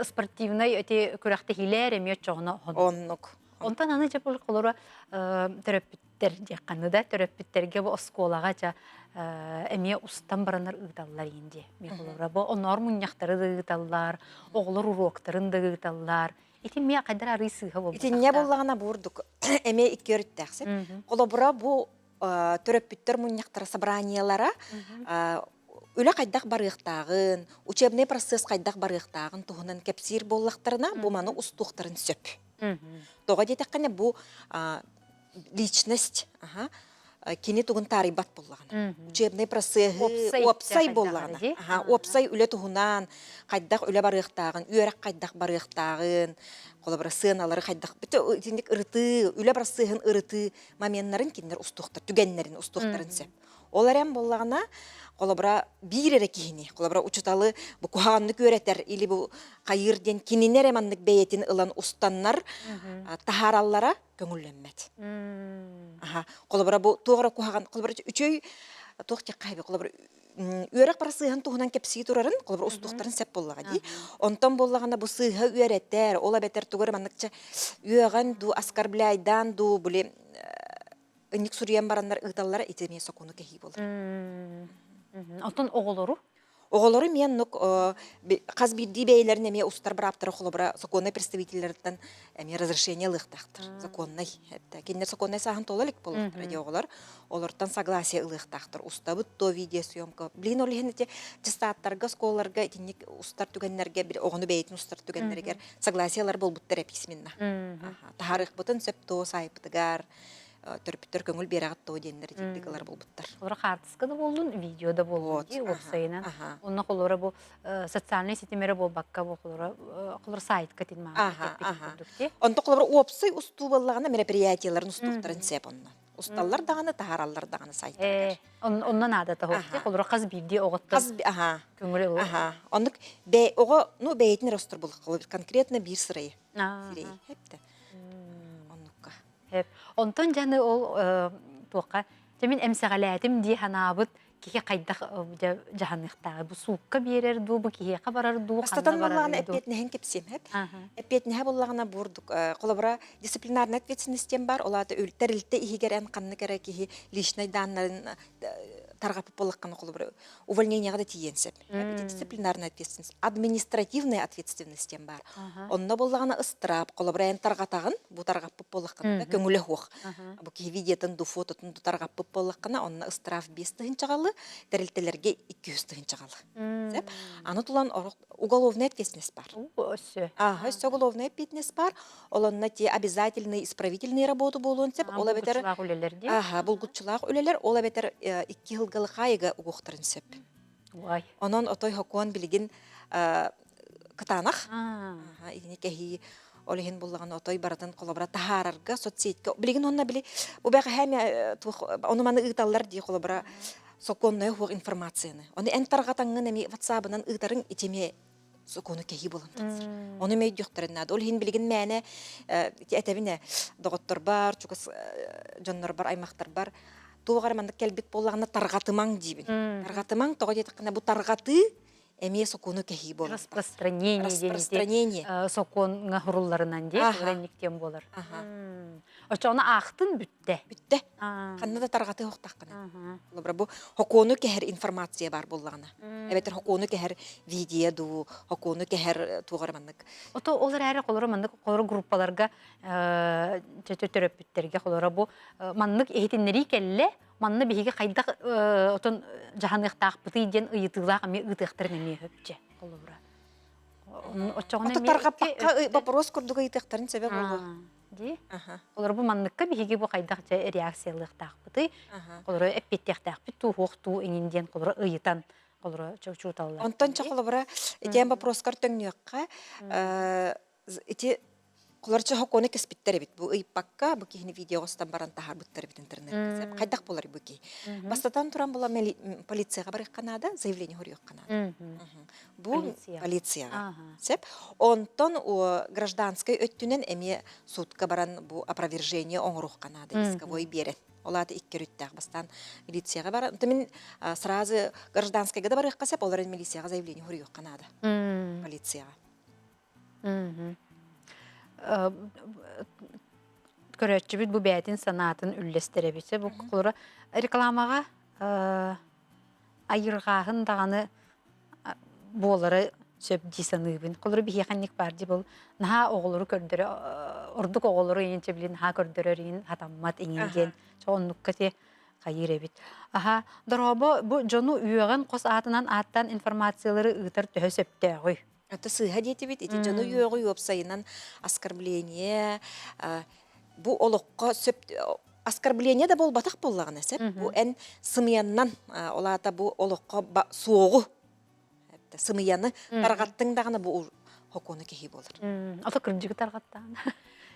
Speaker 1: Спортивный өте күрәқті хилер әмее отчағына
Speaker 3: оннық.
Speaker 1: Онтан аны жапыл қолыра төрөппіттер жаққаны да, төрөппіттерге бұл осколаға жа әме ұстан баранар ұғдалылар енді. Мен қолыра бұл онар мұняқтары да ұғдалылар, оғылар уроктарын да ұғдалылар. Етін мен қайдар ары сыға бұл.
Speaker 3: Етін не болағына бұрдық әме икі өріттәқсіп. Қолыбыра бұл төрөппіттер мұняқтары собраниялара өлі қайдақ барықтағын, учебный процесс қайдақ барықтағын тұғынан кәпсир боллақтарына бұл маны ұстуқтарын сөп. Тоға детеккане бу личность кені тугун тарибат боллагана. Учебный процессы опсай боллагана. Опсай үле тугунан кайдак үле барыктагын, үйрәк кайдак барыктагын, колобра сыналары кайдак бите тиндик ырыты, үле процессин ырыты моменттарын киндер устуктар, түгеннерин устуктарын сеп. Олар hem боллагана колобра бир кихини, колобра учуталы бу куханны көрәтер или бу кайырден кининер эманнык бәйтин ылан устаннар тахараллара көңүлленмет. Колобра бу тугра кухаган колобра үчөй тохча кайбы колобра үйрәк бар сыйхан тугунан кепси турарын колобра устуктарын сеп боллага ди. Онтон боллагана бу сыйха үйрәтер, ола бетер тугар манныкча үйгән ду аскарбляйдан ду буле ник сурьян барандар ыгдаллар итеме сокуну кехи болду.
Speaker 1: Онтон оголору?
Speaker 3: Оголору мен нук каз бирди бейлерин эме устар браптыр холобра законный представительлерден эме разрешение лыктактыр. Законный. Хәтта киндер законный сахан толалык болуптыр ди оголор. Олордан согласие лыктактыр. Устабы то видеосъемка. Блин олихнете частаттарга, сколларга итинник устар түгеннерге бир огону бейтин устар түгеннерге согласиялар болбуттыр письменно. Тахарык бутын септо сайыптыгар. Төрпүттөр көңүл берагат то дендер дигдигалар болбуттар.
Speaker 1: Олар хартыска да болдун, видеода болдун ди опсайынан. Онна колора бу социальный сетемере болбакка бу колора сайтка тилма.
Speaker 3: Онда колора опсай усту боллагана мероприятияларын устуктарын сеп онна. Усталлар даганы тахараллар даганы сайттар.
Speaker 1: Онна нада та хопти колора каз бирди оготта. Көңүл.
Speaker 3: Ондук бе ого ну бейтин ростор болуп конкретно бир сырай. Сирей хепте.
Speaker 1: Онтон жаны ол тоққа, жамин әмсәғаләтім ди ханабыт кеке қайдақ жағанықтағы. Бұ суыққа берер ду, бұ кеке барар ду,
Speaker 3: қанна барар ду. Әппетінен кепсем, әппетінен болағына бұрдық. Қолабыра дисциплинарный ответственностен бар, олады өлтәрілті ихигер ән қанны кәрі кеге личный даннарын тарғапып болыққаны қолабыра увольненияға да тиенсеп. Дисциплинарный ответственность. Административная ответственностен бар. Онна болағына ыстырап, қолабыра ән тарғатағын, бұ тарғапып болыққаны да көңілі хоқ. Бұ кеге видетін, ду фототын ду тарғапып болыққаны, онна ыстырап 5 тығын чағалы, тәрілтелерге 200 тығын чағалы. Аны тулан уголовная ответственность бар. Өсі уголовная ответственность бар. Олонна те обязательный исправительный работу болуын сеп. Бұлгутчылақ өлелер. Ола бетер 2 жылғылы қайығы ұғықтырын сеп. Онын отой хокуан білген кытанақ. Игіне кәхи олеген болған отой баратын қолабыра тахарарға, соцсетке. Білген онына біле, бұл бәқі әме, оны маны ұғыталар дей қолабыра соконная хук информацияны. Оны ән тарғатаңын әме ватсабынан ұғытарын итеме сокону кәхи болантыр. Оны мей дүйіқтірін нады. Ол хен білген мәне әтәбіне доғыттыр бар, чүкіс жоннар бар, аймақтар бар. Туғар мандық кәлбет болағына тарғатымаң дейбін. Тарғатымаң тоға детіққына бұл тарғаты эме сокуну кехи болар.
Speaker 1: Распространение.
Speaker 3: Распространение.
Speaker 1: Сокон ғыруларынан де,
Speaker 3: Аха.
Speaker 1: өренниктен болар.
Speaker 3: Аха.
Speaker 1: Очоны ақтын бүтті.
Speaker 3: Бүтте.
Speaker 1: А.
Speaker 3: Ханна да таргаты хоқтаққана.
Speaker 1: Аха.
Speaker 3: Олабра бу хокону кехер информация бар боллагана. Эбетер хокону кехер видео ду, хокону кехер тугарманнык.
Speaker 1: Ото олар әрі қолыры маннык қолыры группаларға төрөппүттерге қолыры бу маннык ehitиннери келле манны биһиге кайдак отон жаһаныктаак бытыйден ыйытылаак ами ытыктыр неме хөпче қолыры.
Speaker 3: Ото таргаппакка вопрос курдуга итектарын себеп болду.
Speaker 1: Ди.
Speaker 3: Аха.
Speaker 1: Қолыры бу манныкка биһиге бу кайдак реакциялыктаак бытый. Қолыры эппеттяктаак бит туухту энинден қолыры ыйытан қолыры чучуталлар.
Speaker 3: Онтон чакылыбыра этен вопроскар төңнөккө эти Колорча хоконы кеспиттер бит. Бу ыйпакка бу кихини видеостан баран тахар буттар бит интернетте. Кайдак болар бу ки. Бастатан туран була полицияга барык канада, заявление хорюк канада. Бу полицияга. Сеп онтон у гражданской өттүнен эме судка баран бу опровержение оңрух канада исковой берет. Олаты иккерүттәк бастан милицияга баран. Мен сразу гражданскайга да барык касеп олар милицияга заявление хорюк канада. Полицияга.
Speaker 1: Көрөтчү бит бу бәтин санатын үллестеребисе бу кулура рекламага айыргаһын даганы болары сөп дисаныбын кулура бихеханник бар ди бул наха оголору көрдөрө ордук оголору энче билин ха көрдөрөрүн хатаммат иңинген чооннукка те кайыребит аха доробо бу жону үйөгөн кос атынан аттан информациялары ытар төһөсөптө гой.
Speaker 3: Это сыйга дети бит, эти жану юогу юопсайынан оскорбление, бу олоққа сөп оскорбление да бол батақ боллагына сеп. Бу эн сымыяннан олата бу олоққа суогу. Сымыяны таргаттың дагына бу хокону кехи болар.
Speaker 1: Ата кыржыгы таргаттан.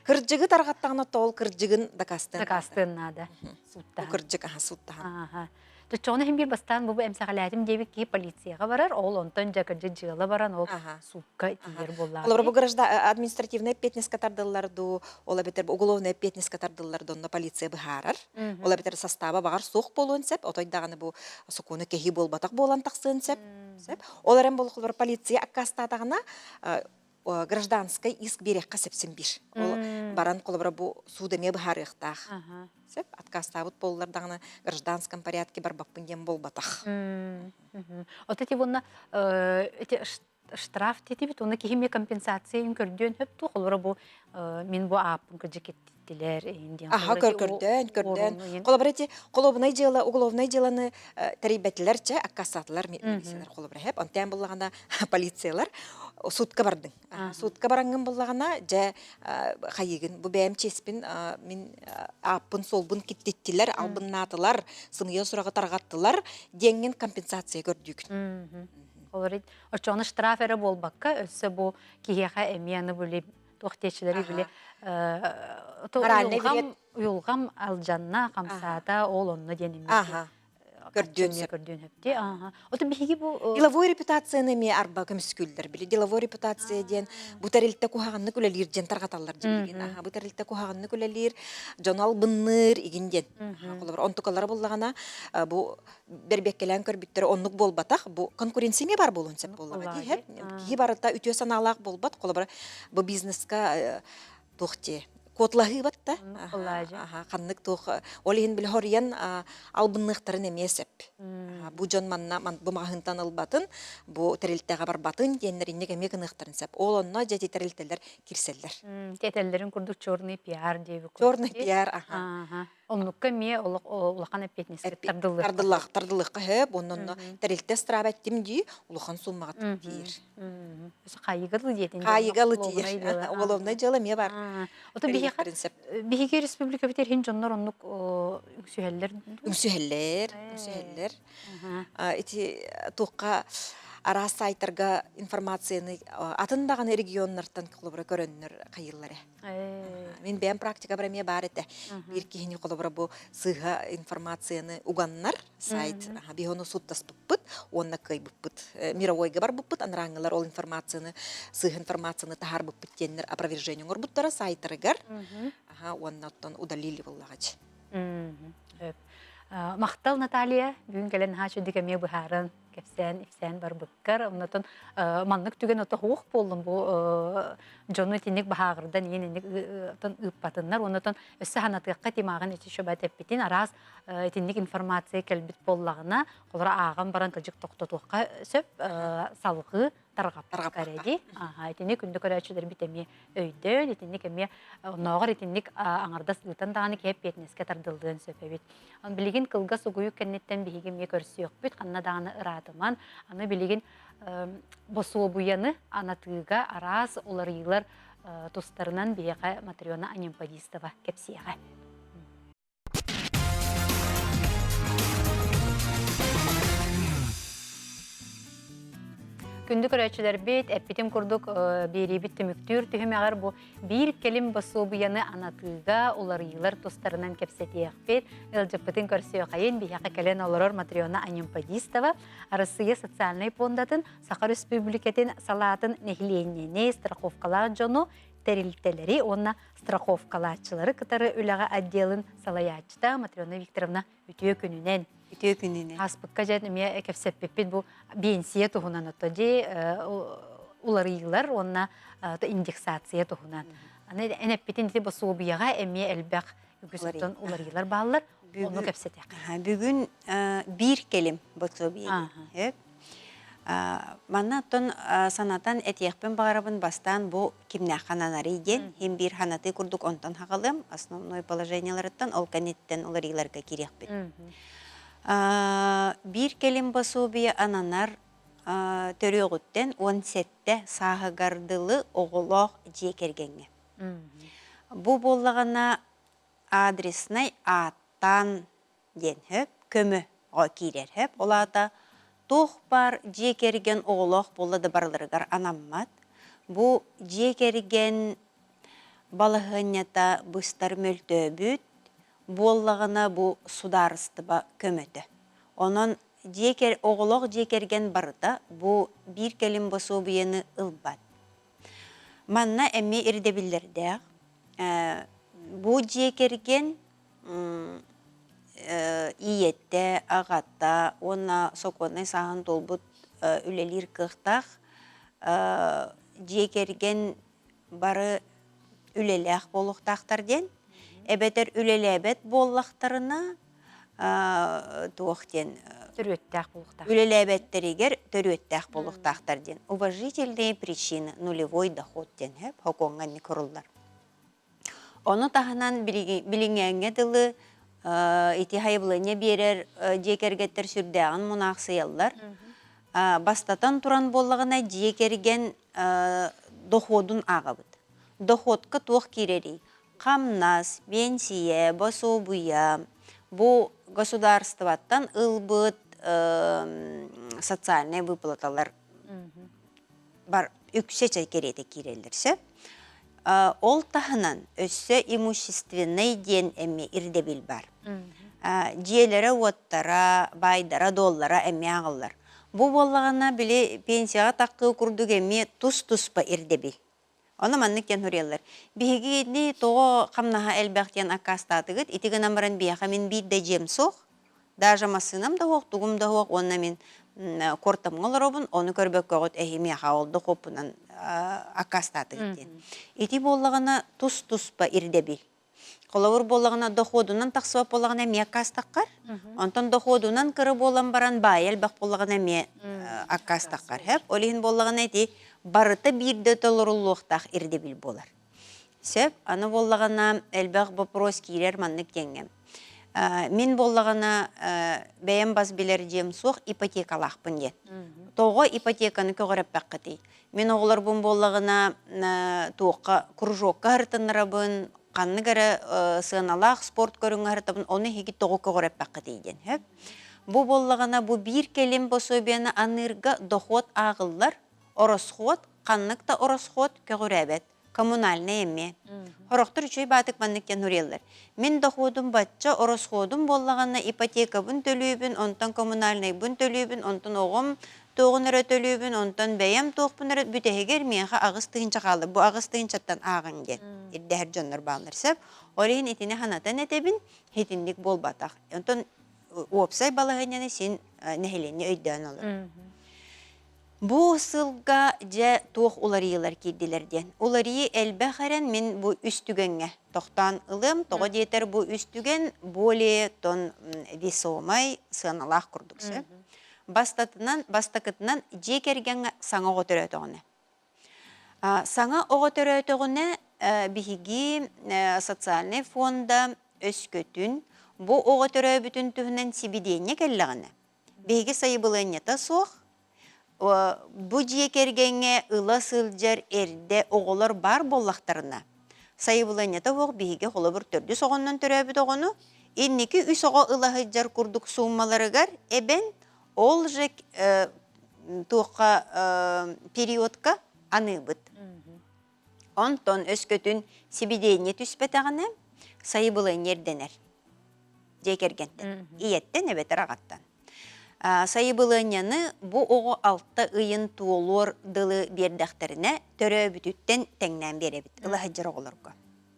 Speaker 3: Кыржыгы таргаттагына тол кыржыгын дакастын.
Speaker 1: Дакастын нада.
Speaker 3: Бу кыржык сутта.
Speaker 1: Ага. Төчөне хим бир бастан бу эмсагалатым дебик ки полицияга барар, ол онтон жакыржы жыгыла баран ол сукка тиер боллар.
Speaker 3: Олар бу граждан административная петниска тардылларду, ола бетер уголовная петниска тардылларду на полиция быхарар. Ола бетер состава багар сук болуун сеп, отойдаганы бу сукуну кехи болбатак болан таксын сеп. Оларым бол полиция аккастатагына гражданской иск берекка сепсин бир. Ол баран колобра бу судеме быхарыктак. Сеп откастабыт боллар дагына гражданском порядке бар баппын дем болбатак.
Speaker 1: Вот эти вон эти штраф тети бит оны кихиме компенсация көрдөн хөп ту колобра бу мен бу апын кыжыкеттилер инден.
Speaker 3: Аха көрдөн. Колобра эти колобнай дела, уголовный деланы тарибетлерче аккасатлар милициялар колобра хеп. Антен боллаганда полициялар судка бардың. Судка барангын боллагана же хайыгын бу бәм чеспин мен апын солбун киттеттилер, албыннатылар, сымыя сурага таргаттылар, денген компенсация көрдүк.
Speaker 1: Оларит очоны штраф эре болбакка өссө бу кихеха эмияны бүле тохтечилери бүле уюлгам алжанна камсаата ол онно деним. Көрдөн хепти. Ото биги бу
Speaker 3: деловой репутацияны ме арба көмскүлдер биле. Деловой репутация ден бу тарилте кухаганны күлелир ден таргаталлар дигин. Бу тарилте кухаганны күлелир жонал бынныр игинден. Колор онтукалар боллагана бу бербеккелен көрбүттөр оннук болбатак бу конкуренция бар болун сеп боллага ди хеп. Ки барыта үтө саналак болбат колор бу бизнеска тохте котлахы батта. Каннык тох олин бил хориян албынныктарын эмесеп. Бу жон манна бу магынтан албатын, бу терилтеге бар батын деннеринне кемекыныктарын сеп. Ол онна жети терилтелер кирселлер.
Speaker 1: Тетеллерин курдук чорный пиар дейби.
Speaker 3: Чорный пиар,
Speaker 1: Оннукка ме улахан петнеске
Speaker 3: тардылыкка хеп, оннон терилте страбаттим ди, улахан суммага тир.
Speaker 1: Кайыгалы диетин.
Speaker 3: Кайыгалы дир. Уголовный дело ме бар.
Speaker 1: Ото биһиге республика битер хин жоннор оннук
Speaker 3: үңсүһеллер. Эти туққа ара сайтарга информацияны атындаган регионнардан колобра көрөннөр кайыллары. Мен бәм практика бреме бар эте. Бир кихини колобра бу сыга информацияны уганнар сайт бихону суттас буппут, онна кай буппут. Мировойга бар буппут, анраңылар ол информацияны сыга информацияны тахар буппут теннер опровержение горбуттара сайттарыгар. Оннаттан удалили буллагач.
Speaker 1: Мақтал Наталья, бүгін кәлен хачу дикеме бұхарын, кепсен, ифсен бар бұққар. Оннатын маннық түген ота хуқ болдым бұл жону тинник бағағырдан енінник ұппатынлар. Оннatan өссі ханатыққа тимағын еті шөбәт әппетін араз тинник информация кәлбіт боллағына қолыра ағын баран кілжік тоқтатуққа сөп салғы тарғап кәрәді. Етінник күнді көрәтшілер бітеме өйді, етінник әме оңағыр етінник аңардас ұтан дағаны кеп бетінеске тардылдығын сөпәбет. Он білеген кылга сугую кеннеттен бігеге ме көрсі өкпет, қанна дағаны ыратыман, аны білеген босуы бұяны анатыға араз олар елар тустарынан бейеға Матриона Анемпадистова кепсияға. Күнді көрәтшілер бет, әппетім күрдік бері бітті мүктүр түхім ағар бұл бір келім басу бұяны анатыға олар елар тустарынан кепсетияқ бет. ЛЖПТін көрсі өқайын бейяқа кәлен оларор Матриона Анемпадистова арасыға социальный пондатын Сақар Республикатын салатын нехиленнене страховкалар жону тәрілтелері, онна страховкаларчылары кытары үліға отделын салаячыда Матриона Викторовна үтіе күнінен. Аспыққа жән үме кәпсеппеппен бұл бенсия тұхынан өттөде улар иылар, онна индексация тұхынан. Әнәппетін де бұл соғбияға әме әлбәқ үгісіттен улар иылар бағылар, оны кәпсетек.
Speaker 4: Бүгін бір келім бұл соғбияға. Манна тон санатан әтияқпен бағарабын бастан бұл кімнә қананары еген, хем бір ханаты күрдік онтан хағалым, основной положенияларыттан ол кәнеттен олар иыларға керекпен. Bir келім басу бия ананар төрөғыттен 17-те сағығардылы оғылоқ жекергенге. Бұ боллағана адресінай аттан ден хөп, көмі о кейлер хөп. Олада тоқ бар жекерген оғылоқ болады барлырғар анаммат. Бұ жекерген балығынята бұстар мөлті бүт. Боллағына бұл сударыстыба көмөті. Онын оғылық жекерген барыда бұл бір келім басу бұйені ұлбад. Манна әме ирдебілерді. Бұл жекерген иетті, ағатта, онна соқонай сағын толбұт үлелер қықтақ. Жекерген бары үлеләқ болуқтақтарден. Әбәтер үлеләбәт боллақтарына туақтен үлеләбәттерегер төрөттәқ болуқтақтар ден. Уважительные причины нулевой доход ден, хоконғанны көрілдер. Оны тағынан біліңәңе дылы ити хайбылыне берер жекергеттер сүрдәғын мұнақсыялар. Бастатан туран боллағына жекерген доходун ағабыд. Доходқа туақ керері. Қамнас, бенсия, басу бұя, бұл государстваттан ылбыт социальный выплаталар бар үксе чайкереті керелдірсі. Ол тағынан өссі имущественный ден әме ирдебіл бар. Жиелері оттара, байдара, доллара әме ағылар. Бұл болағына біле пенсияға таққы күрдік әме тұс-тұспа ирдебіл. Оны маннык кен хуреллар. Бигини тоғы қамнаға әлбәқтен акастатығыт, итігі намырын бияға мен бейді жем соқ. Даже масынам да оқ, тұғым да оқ, онына мен кортам оларобын, оны көрбек көғыт әхемияға олды қопынан акастатығыт. Ити болағына тұс-тұспа ирдебіл. Қолауыр болағына доходунан тақсыва болағына ме акастаққар. Онтан доходунан кірі болан баран бай әлбәқ болағына ме акастаққар. Олейін болағына әйті барыты бірді толырулуқтақ ирдебіл болар. Сөп, аны болағына әлбәқ вопрос кейлер манны кенгем. Мен болағына бәйін бас білер жем соқ ипотекалақ бұн ден. Тоғы ипотеканы көгіріп бәққыты. Мен оғылар бұн болағына тоққа күржоққа ғыртыныры бұн, қанны кәрі сығыналақ спорт көріңі ғыртыбын, оны хеге тоғы көгіріп бәққыты ден. Бұ болағына бұ бір келім бособияны анырға доход ағылар, оросход, қаннықта оросход көгірәбет. Коммунальный эме. Хорохтор чөй батык манныктен хуреллар. Мен доходум батча оросходум боллаганна ипотека бун төлөбүн, онтан коммунальный бун төлөбүн, онтан огом тоғыныры төлөбүн, онтан бәйем тоқпыныры бүтәгер меха агыс тыгынча калды. Бу агыс тыгынчаттан агын ген. Ирдәр жоннор балнар сеп, орейин итине ханатан этебин, хетинлик болбатак. Онтан опсай балағананы сен нәхелене өйден olur. Бу сылга же туох уларыйлар кирдилерден. Уларıyı элбәхәрен мен бу үстүгенге тоқтан ылым, тоға детер бу үстүген более тон весомай сыналах курдуксы. Бастакытынан жекергенге саңа оғытыр өтіғіне. Саңа оғытыр өтіғіне биһиги социальный фонда өскөтүн бу оғытыр өбүтін түхінен сибиденне келлағіне. Биһиги сайыбылынета соқ, бу жекергенге ыла сылжар эрде оғылар бар боллақтарына. Сайыбылынета оқ биһиги қолы бір түрді соғыннан түрі өбіт оғыны, иннеки үс оға ылахыджар күрдік суммаларыгар эбен ол жек туққа периодка аныбыт. Онтон өскөтүн сибиденне түспетағаны сайыбылын ерденер. Жекергенттен. Иеттен әбетер ағаттан. Сайыбылыняны бу оғы алтта ыйын туолор дылы бердақтарына төрі бүтіттен тәңнен беребіт. Илахаджар оғылырға.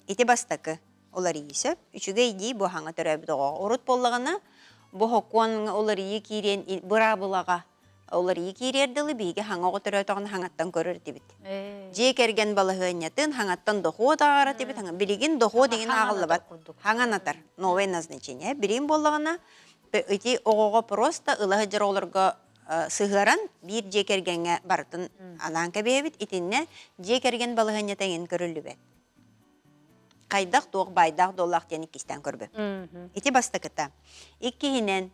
Speaker 4: Ити бастакы олар иесіп, үшіге иди бу хаңа төрі бүт оға. Орут боллағына бу хокуан олар ие кирен бұра бұлаға олар ие кирерділі бейге хаңа оғы төрі өтіғын хаңаттан көрір дебіт. Жекерген балығынятын хаңаттан доқуы дағара дебіт. Білеген доқуы деген ағылы бат. Хаңанатар. Новое назначение. Бірін боллағына ити оғоға просто ылахаджар оларға сығыран бір жекергенге бартын анан кәбейбіт. Итінне жекерген балығынятын көрілі бәт. Қайдақ тоқ байдақ долақ дені кестен көрбі. Ити бастакыта. Иккihinen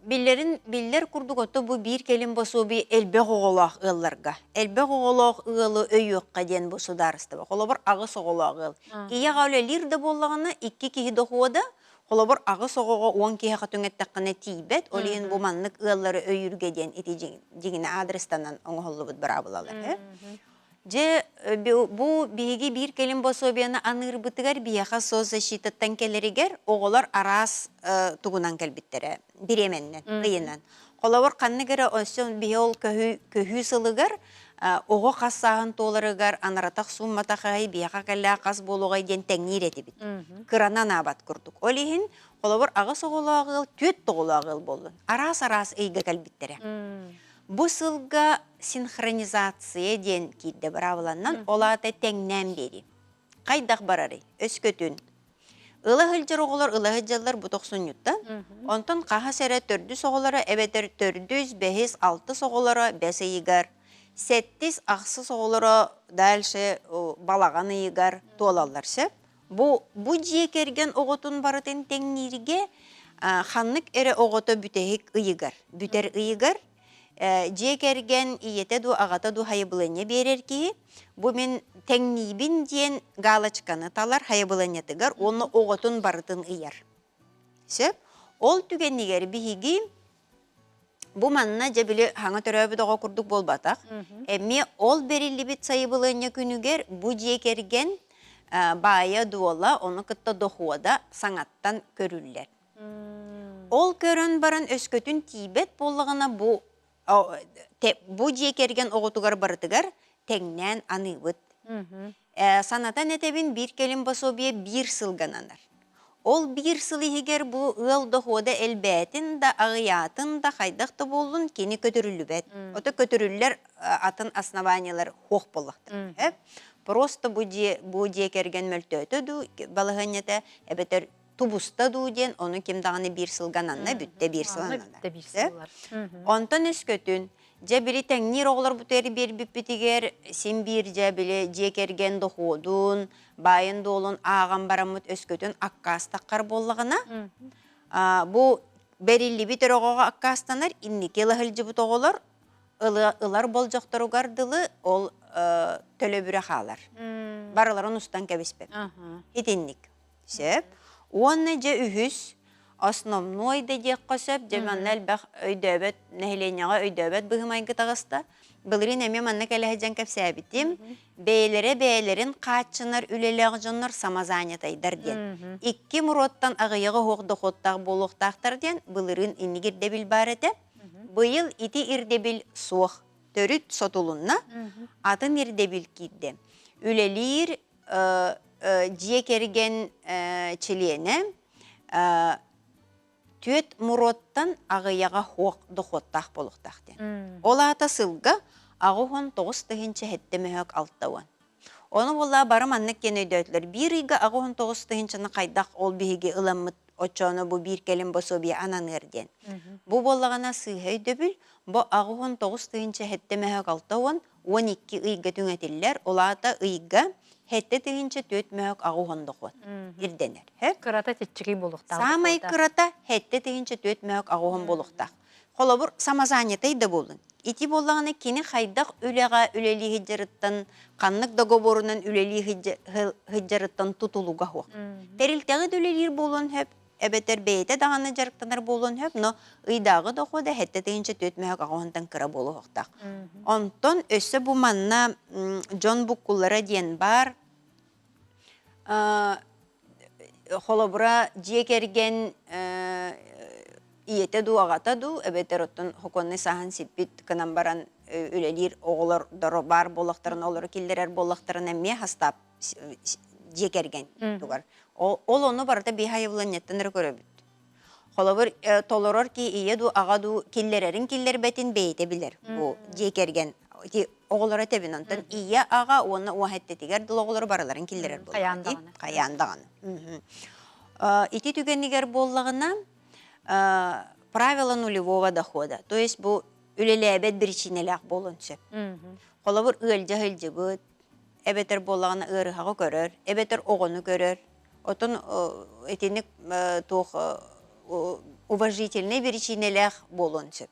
Speaker 4: биллер курдук отто бу бир келин босу би элбек оголақ ылларга. Элбек оголақ ылы өйөкка ден босу дарыстыба. Холобор ағыс оголақ ыл. Ия ғауле лирді боллағына икки кихи доқуада холобор ағыс оголға 10 кихи қатуңеттаққына тейбет. Олейін бу маннық ыллары өйірге ден ити жеңіне адрестанан оңғолы бұд бұра бұлалар. Же бу биһиги бир келин бособияны аныр бытыгар бияха соцзащитаттан келеригер оголар арас тугунан келбиттере биременнен ыйынан. Колобор канныгere осон биол көһү сылыгар ого кассагын толарыгар анаратак сумматахай бияха келла кас болгой ден теңнир этибит. Кыранан абат курдук. Олихин колобор агыс оголагыл төт тоголагыл болду. Арас ыйга келбиттере. Бу сылга синхронизация ден кидде бравыланнан олаты теңнен бери. Кайдақ барары, өскөтүн. Ылахылжар оғылар, ылахылжалар бұтық сұнютта. Онтон қаға сәрі төрді соғылары, әбетер төрдіз, бәхіз, алты соғылары, бәсі егар. Сәттіз ақсы соғылары, дәлші балаған егар, толаларсы. Бу жекерген оғытын барытын теңнерге ханнык әрі оғыты бүтәйік ұйығар. Бүтер ұйығар. Жекерген иете ду ағата ду хайыбылыне берер ки, бу мен тәңнибін ден галочканы талар хайыбылынетігер, оны оғытын барытын ыяр. Сөп, ол түгеннігер бігі, бу манна жабілі хаңа төрөбі доға күрдік болбатақ. Әме ол берілі біт сайыбылыне күнігер, бу жекерген бая дуола, оны кытта доқуада саңаттан көрілер. Ол көрін барын өскөтін тибет болығына бу жекерген оғытығар барытығар тәңнен анығыт. Санатан әтебін бір келін басобия бір сылғананар. Ол бір сылы егер бұл ыл доғуада әлбәтін да ағыятын да қайдақты болын кені көтірілі бәт. Оты көтірілілер атын основаниялар хоқ болықтыр. Просто бұл жекерген мөлтөті ду балығанеті әбетер тубуста дуден, оны кемдағаны бір сылғананна бүтті бір сылғананна. Онтан өскөтін, жа білі тәңнер оғылар бұтері бір бүппетігер, сен бір жа білі жекерген доқудun, байын долын ағам барамыт өскөтін аққастаққар болығына. Бұл бәрілі бітер оғаға аққастанар, иннеке лағылжы бұт оғылар, ылар бол жоқтаруғар дылы, ол төлі бүрі қалар. Барыларын ұстан кәбеспеп. Етеннік. Сөп. Оны же үхіс, основной дедек қосып, жеманнал бақ өйдөбет, нәхіленяға өйдөбет бұғымайғы тағыста. Бұлырын әме манна кәліғаджан кәпсәбітім, бәйлерін қатшынар, үлелеғ жонлар самазанетайдар ден. Икки мұроттан ағыйығы хоқты хоттақ болуқтақтар ден, бұлырын инігірде біл бар еті. Бұйыл ити ирдебіл соқ, төріт сотулунна, атын ирдебіл кейді. Үлелер жекерген чилиене төт муроттан ағыяға хоқ дұқоттақ болуқтақ ден. Ол ата сылға ағухон 9 тыгынча хеттемехек алттауан. Оны болла барым аннық кен өйдөтлер. Bir иға ағухон 9 тыгынчаны қайдақ ол бігі ыламмыт очоны бу bir келім бособия ананырден. Бу боллағана сыйхай дөбіл, бу ағухон 9 тыгынча хеттемехек алттауан 12 ыйға түңетілер, олата ыйға хетте тыгынча төт мөхек ағухон дұқуан. Ирденер.
Speaker 1: Кырата тетчиги болуктар.
Speaker 4: Самай кырата хетте тыгынча төт мөхек ағухон болуқтақ. Холобур самазанетай да болын. Ити боллағаны кені хайдақ үлеға үлелі хиджарыттан, қаннық договорынан үлелі хиджарыттан тутулуға хоқ. Терилтегі дүлелер болын хөп, әбетер бейте дағаны жарықтанар болын хөп, но ыйдағы доқода хетте тыгынча төт мөхек ағухонтан кыра болу хоқтақ. Онтон өссі бұ манна Джон Буккулара ден бар, холобура жекерген иете ду ағата ду, әбетер оттон хоконны сахан сиппит кынан баран үлелер оғылар дұры бар болақтарын, олары келдерер болақтарын әмме хастап жекерген тугар. Ол оны барда бейхайывлан неттенер көрөбіт. Холобур толорор ки ие ду аға ду келдерерін келдер бәтін бейте білер. Бұл жекерген оғылары тебін онтан ие аға оны уахеттетігер дұл оғылары бараларын келдерер болған. Қаяндағаны. Ити түгенігер боллағына правила нулевого дохода. То есть бұл үлелебет бірчинелек болын сөп. Холобур өлді бұд, әбетер боллағына ұрығағы көрір, әбетер оғыны көрір. Отын етенік уважительный бірчинелек болын сөп.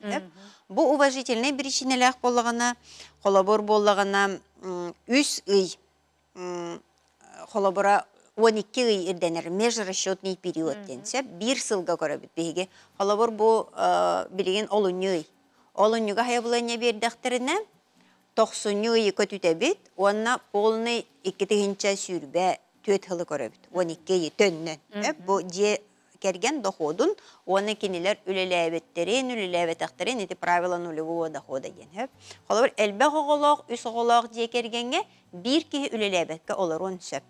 Speaker 4: Бұл уважительный бірчинелек боллағына, холобур боллағына үс үй, холобура 12 ый ирденер межрасчетный период денсе, bir сылга көрөбүт беге. Холобур бу билген олуньй. Олуньйга хаябылanya бердактерине 90 ый көтүтебит, онна полный 2-тыгынча сүрбе 4 хылы көрөбүт. 12 ый төннөн. Бу же керген доходун, оны кинилер үлелебеттерин, эти правила нулевого дохода ден. Холобур элбе оголок, үс оголок же кергенге bir ки үлелебетке олорун сөп.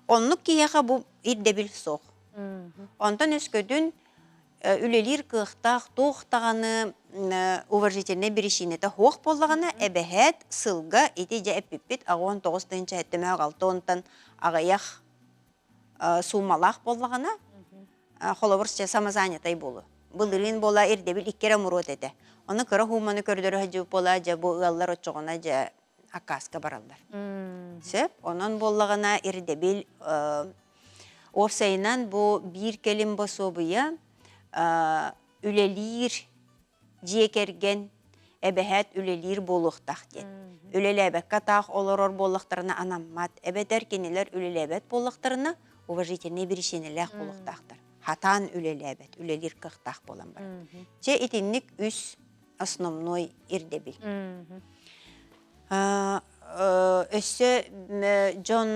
Speaker 4: Онлuk kiyağa bu irdebil soğ. Ondan ösködün ülelir kıhtaq, toğtağını уважительный birişinete hoğ bollağına ebehet sılga etice epipit 19 tınca ettimeğe qaldı ondan ağayaq sumalaq bollağına xolabırsça samazanetay bolu. Bılırın bola irdebil ikkere murot ede. Onu kıra humanı kördürü hacı bola, ja bu ığallar oçoğuna ja akaska barallar. Söp, onun bollağına irdebil ofsayınan bu bir kelim basobıya ülelir jekergen ebehet ülelir boluqtaq den. Ülelebek kataq oloror bolluqtarına anammat, ebeter keniler ülelebet bolluqtarına уважительный birişinelek boluqtaqtır. Hatan ülelebet, ülelir kıhtaq bolan var. Je itinlik üs основной irdebil. Össü John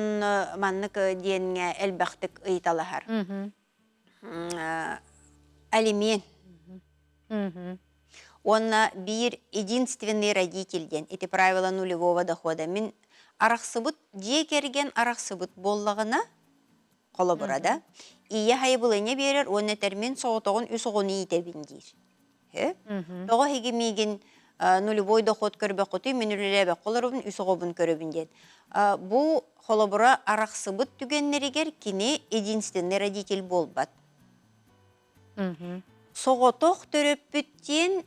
Speaker 4: manlık diyenge elbaqtık ıytalahar. Алимент. Он bir единственный родительден. Эти правила нулевого дохода. Мен арақсыбыт, жекерген арақсыбыт боллағына қолабырада. Ие хайбылыне берер, оны термен соғытығын үс оғыны етебін дейір. Тоғы хегемеген нулевой доход көрбе құты, мен үлелебе қоларыбын үс оғыбын көрібін ден. Бұл қолабыра арақсыбыт түгеннерігер кіне единственный родитель болбат. Соғытық төрөппіттен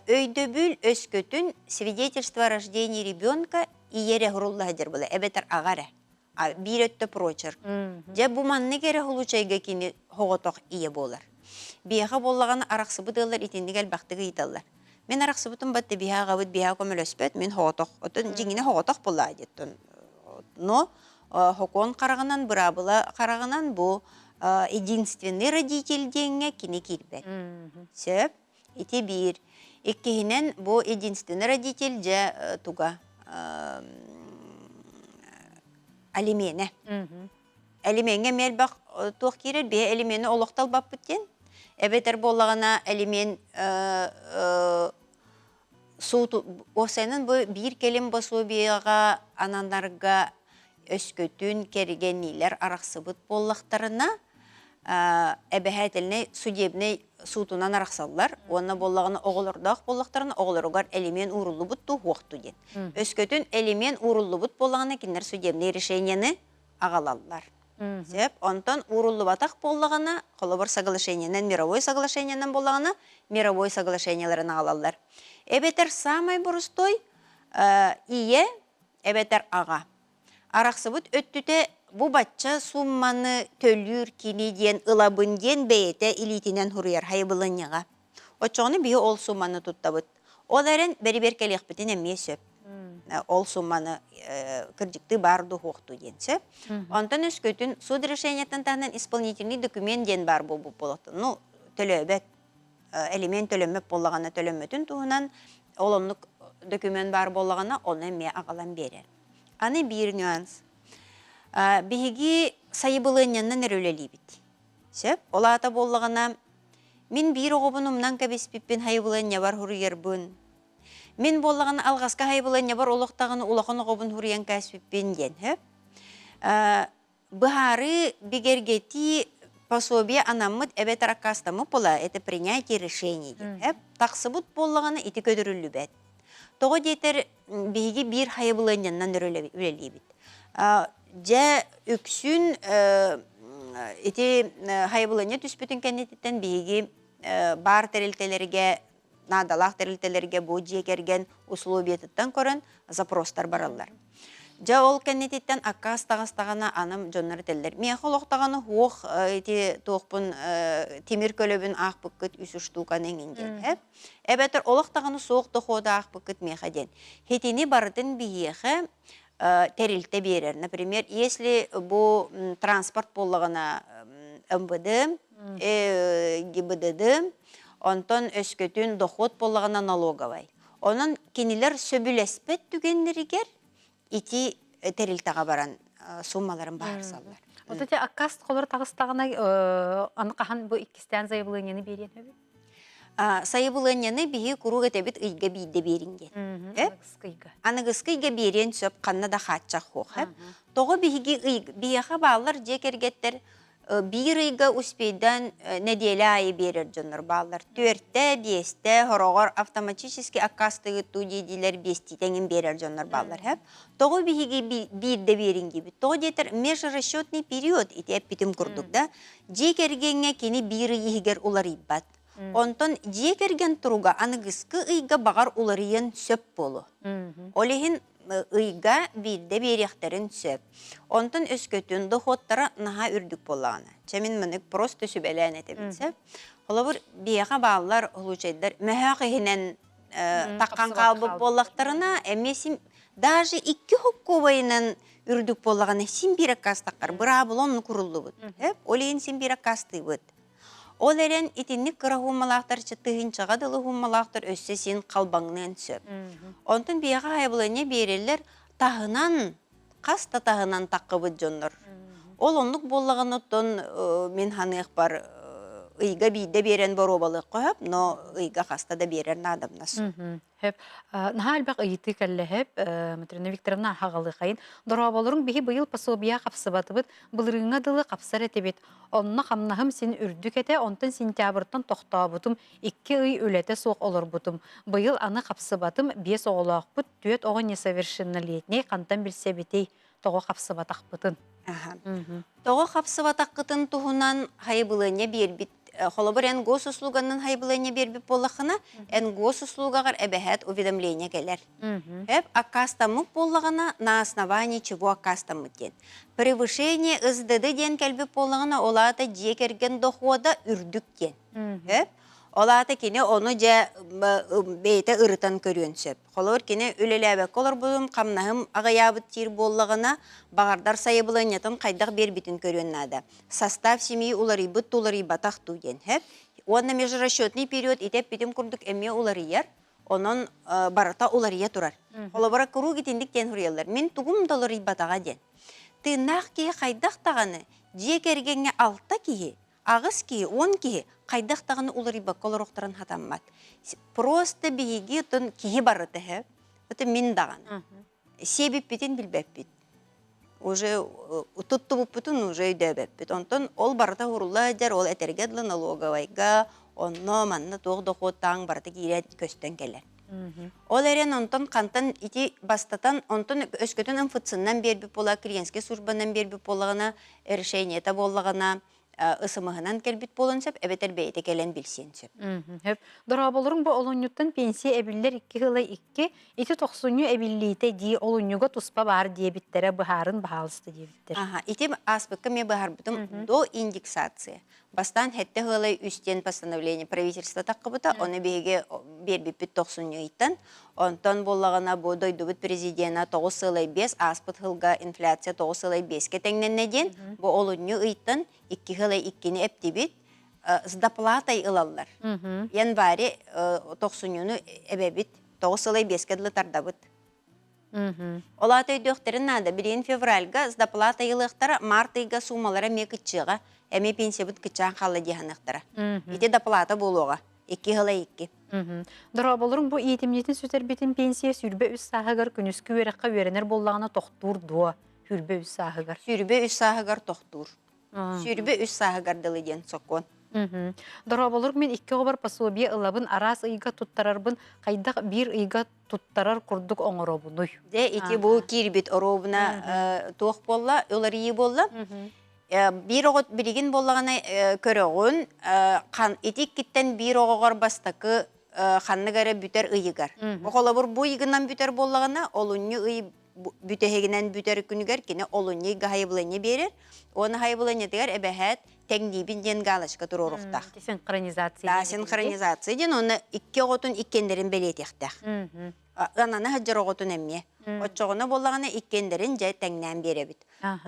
Speaker 4: өйдөбүл өскөтүн свидетельство о рождении ребенка иере хуруллахадыр была. Эбетер агара. Bir öttö прочерк. Же бу манны кере хулучайга кини хоғытық ие болар. Бияға боллағаны арақсыбыдылар итіндігел бақтығы италар. Мен арақсыбытым батты бияға ғавыд бияға көміл өспет, мен хоғытық. Отын жеңіне хоғытық болла адеттін. Но хокон қарағынан, бұрабыла қарағынан бу единственный родитель денге кини килбет. Сөп, ити бир. Иккихинен бу единственный родитель же туга алимене. Алименге мелбақ туқ керер, бе алимені олықтал баппыттен. Эбетер болағына алимен осайнын бу bir келем басу бияға анандарға өскөтін кергенилер арақсыбыт боллақтарына эбэхэтэлне судебный сутунан арахсаллар. Онна боллаганы оголордақ боллақтарына оголоругар элемен уруллубут ту хуақту ден. Өскөтін элемен уруллубут боллаганы кинер судебный решенияны агалаллар. Сеп, онтон уруллубатақ боллаганы, холобор соглашениянан, мировой соглашениянан боллаганы, мировой соглашенияларын агалаллар. Эбетер самай бурустой, ие, эбетер ага. Арақсыбыт өттүте бу батча сумманы төлүр кини ден ылабын ден бейте илитинен хуруяр хайбылынняга. Очоғыны бие ол сумманы туттабыт. Ол әрін бәрі-бер кәлеқпітін әмме сөп. Ол сумманы кірдікті барды хоқту ден сөп. Онтан өскөтін суд решениятын тағынан исполнительный документ ден бар бұл болықты. Ну, төлөбет, элемент төлөмөп болағана төлөмөтін туғынан олонлық документ бар болағана оны әмме ағалан берер. Аны бір нюанс. Биһиги сайыбылыннаннан өрөлелий бит. Сөп, олата боллагана мин бир оғобунумнан кәбеспиппин хайыбылыння бар хуруербун. Мин боллагана алгаска хайыбылыння бар олоқтағаны улахан оғобун хуруян кәспиппин ден. Быхары бигергети пособие анаммыт эбет аракастамы пола, это принятие решений ден. Тақсыбыт боллагана ити көдірүлі бәт. Тоғы дейтер биһиги бир хайыбылыннаннан өрөлелий бит. Жа үксүн ити хайбылыны түспүтін кәнететтен биги бар терилтелерге, надалақ терилтелерге бу жекерген условиятыттан көрін запростар баралар. Жа ол кәнететтен аккас тағастағана анам жоннар теллер. Мен қолоқтағаны хуқ ити тоқпын темір көлөбін ақ бүккіт үсіштуған еңінген. Әбәтір олықтағаны соқты хода ақ бүккіт меқаден. Хетini бардың бейеқі терилте берер. Например, если бу транспорт боллагана МВД, ГИБДД, онтон өскөтүн доход боллагана налоговай. Онун кинилер сөбүлеспет түгеннеригер ити терилтага баран суммаларын барсалар.
Speaker 1: Ототе аккаст колор тагыстагына аныкахан бу иккистен заявлениени берен өбү.
Speaker 4: Сайыбылыняны биһи куруг этебит ыйга бийде беринген. Анығысқыйга берен сөп қанна да қатчақ хоқ. Тоғы биһиги бияха балар жекергеттер бир ыйга успейдан неделе айы берер жонор балар. Төртте, бесте, хорогор автоматически аккастығы тудедилер беститенген берер жонор балар. Тоғы биһиги бирде беринги. Тоғы детер межрасчетный период итеп битим курдук да. Жекергенге кени бир ыйгер улар иббат. Онтон жекерген туруга анығысқы ыйга бағар уларыйын сөп болу. Олехин ыйга бирде беректерин сөп. Онтон өскөтүн доходтара наха үрдік болағына. Чамин мынык просто сөбелән етебін сөп. Олабыр бияға бағалар ұлучайдар мәхәқи хинен таққан қалбы болақтарына әмесім даже 2 хокковайынан үрдік болағына син бирек кастаққар. Бұра бұлон күрілді бұд. Олейін син бирек касты бұд. Ол әрен итинник кыра хумалақтар чыттығынчаға дылы хумалақтар өссе сен қалбаңнан сөп. Онтын бияға хайбылыне берелер тағынан, қаста тағынан таққы бұд жонлар. Ол онлық боллаған оттон мен ханық бар ыйга бейде берен бар обалық қойып, но ыйга қаста да берен адамнас.
Speaker 1: Наха әлбәқ ыйты кәлі хеп, Матрина Викторовна хағалы қайын. Дұрабалырың бейі бұйыл пособия қапсыбаты бұд, бұлырыңа дылы қапсар әтебет. Онына қамнағым сен үрдік әте, онтын сентябртан тоқта бұтым, 2 ый өлеті соқ олар бұтым. Бұйыл аны қапсыбатым 5 оғылақ бұд, түйет оғы несовершеннолетней қантан білсе бетей тоғы қапсыбатақ бұтын.
Speaker 4: Тоғы қапсыбатақ бұтын тұғынан хайбылыне бербит. Холобыр эн госуслуганын хайбылыне бербит болақына, эн госуслугағар әбәхәт уведомление келер. Аккастамық болағына на основании чего аккастамық ден. Превышение ыздыды ден кәлбіп болағына олата жекерген дохода үрдік ден. Олата кене оны жа бейті ұрытан көрген сөп. Холобыр кене өлеләбәк олар бұлым қамнағым ағаябыт тир болағына бағардар сайыбылынетін қайдақ бербетін көрген нада. Состав семьи улары бұт улары батақ туген. Оны межрасчетный период етеп бітім күрдік әме улары ер, onun barata ulariya turar. Olabara kuru gitindik den huriyallar. Men tugum dolari bataga den. Tınaq ki qaydak tağını jekergenge altta ki, ağız ki, 10 ki qaydak tağını ulari bakol roqtaran hatammat. Просто биги тон ки барата he. Öte min dağını. Sebep bitin bilbep bit. уже туттубуппутун уже өйдөбөппүт. Онтон ол барыта хурулла жар ол этергедлы налоговайга онно манна тоғдоқу таң барыта кире көстөн келер. Ол эрен онтон кантан ити бастатан онтон өскөтөн МФЦнан бербип бола, клиентский службанан бербип болагына, решениета боллагына, ысымыгынан келбит болон сөп, эбетер бейте келен билсен сөп.
Speaker 1: Hep darabolurun bu olunyuttan pensiye ebiller 2 yıla 2 iti 90 ebillite di olunyuga tuspa var diye bittere baharın bahalısты diye bitter.
Speaker 4: Ага, ити аспекка ме бахар бутум до индексация. Бастан хетте хылай үстен постановление правительства таккыбыта, оны беге бербиппит 90 ыйттан, онтон боллагана бу дойдубут президента 9 ылай 5 аспыт хылга инфляция 9 ылай 5 кетеңнен ден, бу олуню ыйттан 2 хылай 2-ни эптибит, с доплатой ылаллар. Январе 90-ню эбебит 9 ылай 5 кедлы тардабыт. Олаты өйдөктерін нада 1 февральга с доплатой ылыктара март айга сумалара ме кычыга, эми пенсия бут кычан калла диханыктара. Ити доплата болуга 2 хылай 2.
Speaker 1: Darabolurun bu eğitimliyetin süterbitin pensiye sürbe üst sahıgar künüskü verekka verenler bollağına tohtur dua. Hürbe üst sahıgar.
Speaker 4: Sürbe üst sahıgar tohtur. Sürbe üst sahıgar dılı den sokon.
Speaker 1: Daraboluruk men 2 obar pasobiye ılabın aras ıyga tuttararbın kaydak bir ıyga tuttarar kurduk oңorobunuy.
Speaker 4: De iti bu kirbit orobuna toq bolla, öler iyi bolla. Bir oğut birigin bollağına köröğün, itik kitten bir oğuğar bastakı xanны gara büter ıyıgar. Oğolabur bu ıyıgından büter bollağına olunyu ıyı büteheginen büter günüger kine olunyu ıyga hayıbılanı berer. Onu hayıbılanı diğer ebehet teknibin den galaşka tururuqtaq.
Speaker 1: Sinkronizasiya.
Speaker 4: Da sinkronizasiya den onu 2 oğutun ikkenlerin beleteqtaq. Anana hajjar oğutun emme. Oçoğuna bollağına ikkenlerin jay tengnen berebit.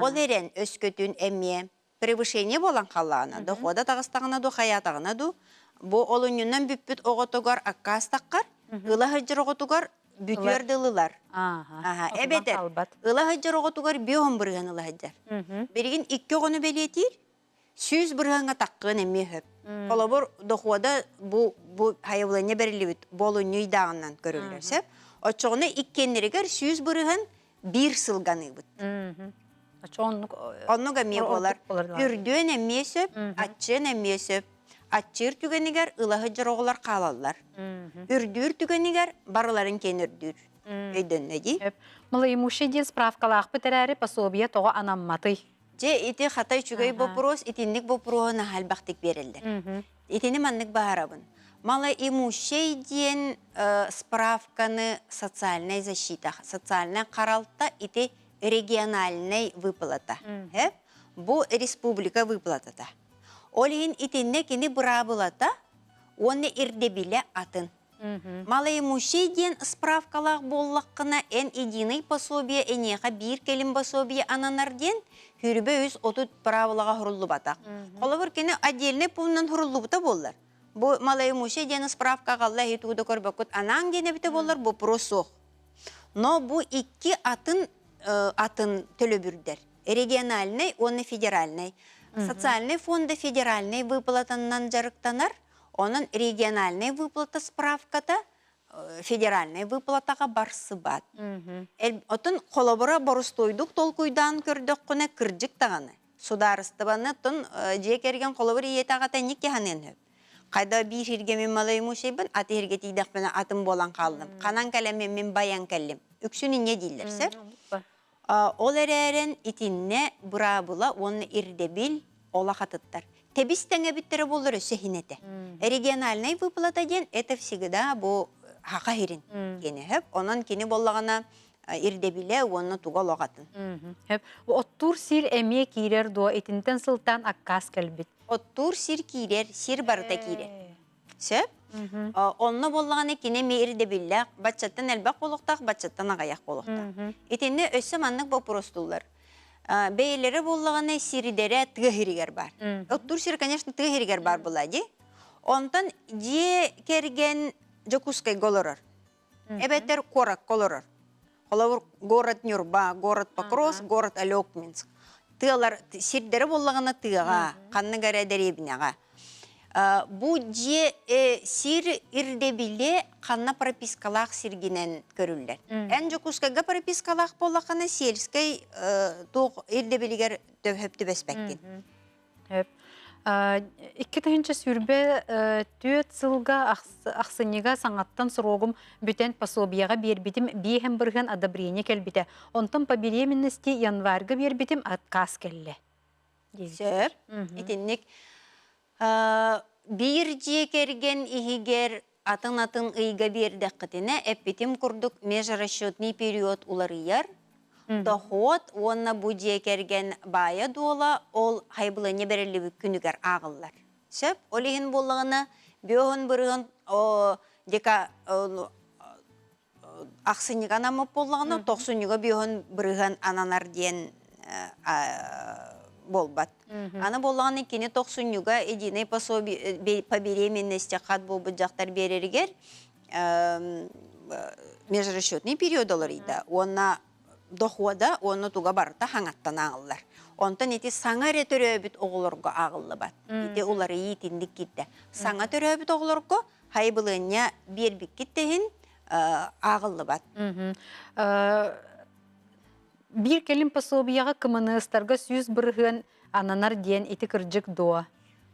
Speaker 4: Ol eren öskөtün emme prevышение болан қаллағына, дохода тағыстағына, хаятағына, bu olunyundan büppüt oğutugar akkastaqar, ıla hajjar oğutugar bütüerde ılılar. Ebeter, ıla hajjar oğutugar bir 10 bırğın ıla hajjar. Birgin 2 oğunu beletir, 100 bırğına taqqın emme höp. Olabur dohoda bu hayavlanya berilibit, bolunyu dağından görülürse. Oçoğuna ikkenleriger 100 bırğın bir sılganı bit. Onu gamiye bolar. Ürdüğün emme söp, atçığın emme söp. Atçığır tügeniger ıla hajjar oğular qalallar. Ürdüğür tügeniger barıların kenürdür. Öydün ne di?
Speaker 1: Малоимущие ден справкалақ бітірәрі пособия тоға анамматы.
Speaker 4: Je iti xatay çugay bopros, itinlik boproğuna halbaqtik berildi. İtini manlık baharabın. Малоимущие diyen справканы социальной защита, социальная қаралта ити региональной выплата. Bu республика выплатата. Олин итинне кини бұрабылата, оны ирдебиле атын. Малоимущие diyen справкалақ боллаққына en единый пособие, энеға bir келім пособие ананар diyen hürbe 130 правылаға хұрылы батақ. Қолы кені отдельный пуннан хұрылы бұта болар. Bu малоимущие diyen справка қалла хетуғды көрбекут анан гене біте болар, bu просоқ. Но bu iki атын төлі бүрдер. Региональный, оны федеральный. Социальный фонды федеральный выплатаннан жарықтанар, onun региональный выплата справката федеральный выплатаға барсы бат. Отын қолабыра борыстойдық толкуйдан көрдік құны кірджік тағаны. Сударыстыбаны тұн жекерген қолабыр иетаға тәнік кеханен хөп. Қайда bir hirgemin малоимущий бін, аты hirgetейдік біні атым болан қалдым. Қанан кәлеммен мен баян кәлем. Үксүні не дейілерсі? Ол әрәрен итинне бұра бұла, оны ирдебил ола қатыттар. Тебистеңе биттері болыр өсі хинете. Региональный выплата ден, это всегда бұл хақа хирин. Кені хөп, онан кені болағана ирдебиле, оны туға лоғатын.
Speaker 1: Оттур сир әме кейрер дуа етінтен сылтан аккас кәлбет.
Speaker 4: Оттур сир кейрер, сир барыта кейрер. Сөп? Онны болағаны кені ме ирдебиле, батчаттан әлбақ болуқтақ, батчаттан ағаяқ болуқтақ. Етінде өсі маннық бұл простулар. Бейлері болағаны сиридері тығыригер бар. Оттур сир, конечно, тығыригер бар болады. Онтан же керген жокускай голорор. Эбеттер корак голорор. Олар город Нюрба, город Покрос, город Алёкминск. Тығалар сирдері болағаны тыға, қанны ғара дәребінеға. Бу же сир ирдебиле қанна пропискалақ сиргинен көрүллер. Ән жокускага пропискалақ болақана сельскай тоқ ирдебилигер төһөптү беспеккин.
Speaker 1: Höp. Икки тыһынча сүрбе төт сылга ахсынига саңаттан срогум бүтен пособияга бербитим биэхэм бырган одобрение келбите. Онтон по беременности январга бербитим отказ келле.
Speaker 4: Сөп. Итинник бир же керген ихигер атын ыйга бердеккитине эппитим курдук межрасчетный период уларыяр. Доход, онна бу же керген бая дола, ол хайбылыне берелі күнігер ағылар. Сөп, олихин болығына бөғын бұрығын дека ақсыніға намып болығына, тоқсыніға бөғын бұрығын ананар ден болбат. Аны болығына кені тоқсыніға единый по беременности қат болбыт жақтар берергер межрасчетный период оларыйда. Онна дохода оны туга барта хаңаттан ағылар. Онтан ити саңа ретөрөбіт оғылырға ағылы бат. Ити улары етіндік кетті. Саңа төрөбіт оғылырға хайбылыня бербік кеттігін ағылы бат.
Speaker 1: Бир келим пособияга кымыныстарга сүз бұрығын ананар ден ити кыржык доа.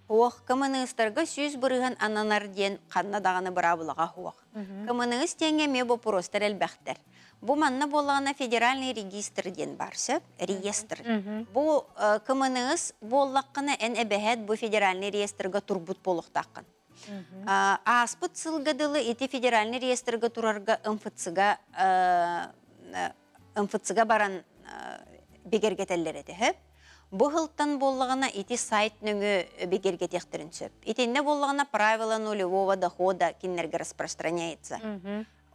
Speaker 4: Хоқ, кымыныстарға сүз бұрығын ананар ден қанна дағаны бұрабылыға хоқ. Кымыныңыз теңе ме бұл простар әлбәқтер. Бу манна болағына федеральный регистр ден барсы, реестр. Бу кымыныңыз боллаққына ән әбәхәт бу федеральный реестрға турбут болуқтаққын. Аспыт сылғадылы еті федеральный реестрға турарға МФЦ-га баран бегергетелер еді. Бу хылттан боллағына еті сайт нөңі бегергетектерін сөп. Етінде боллағына правила нулевого дохода кеннерге распространяется.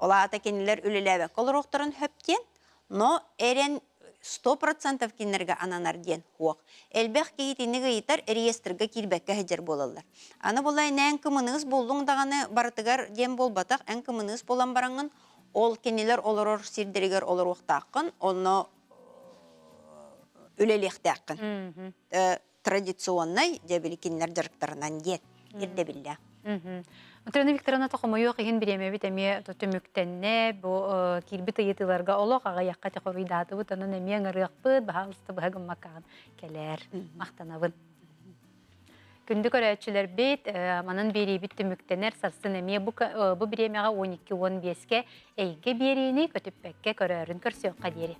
Speaker 4: Ола ата кенелер үлеләбе колороқтарын хөптен, но әрен 100% кенерге ананар ден хуақ. Әлбәқ кейтінігі етар реестрға келбәкке хәджер болалар. Аны болай нән кымыныңыз болдың дағаны барытығар ден болбатақ, ән кымыныңыз болан бараңын, ол кенелер олырор сирдерігер олыр оқтақын, оны үлелектәқін. Традиционный дәбілі кенелер жарықтарынан ден, ерде білі.
Speaker 1: Матрена Викторовна тохомойо кыһын биремебит эме төмүктенне бу кирбит ыйытыларга олох агаяққа тохоруйдаатыбыт онон эме ыңырыакпыт баалысты быһагын маккагын келер мактанабын. Күндү көрөчүлөр бит манын берибит төмүктенер сарсын эме бу биремега 12-15-ке эйге берини көтүппекке көрөрүн көрсөкка диери.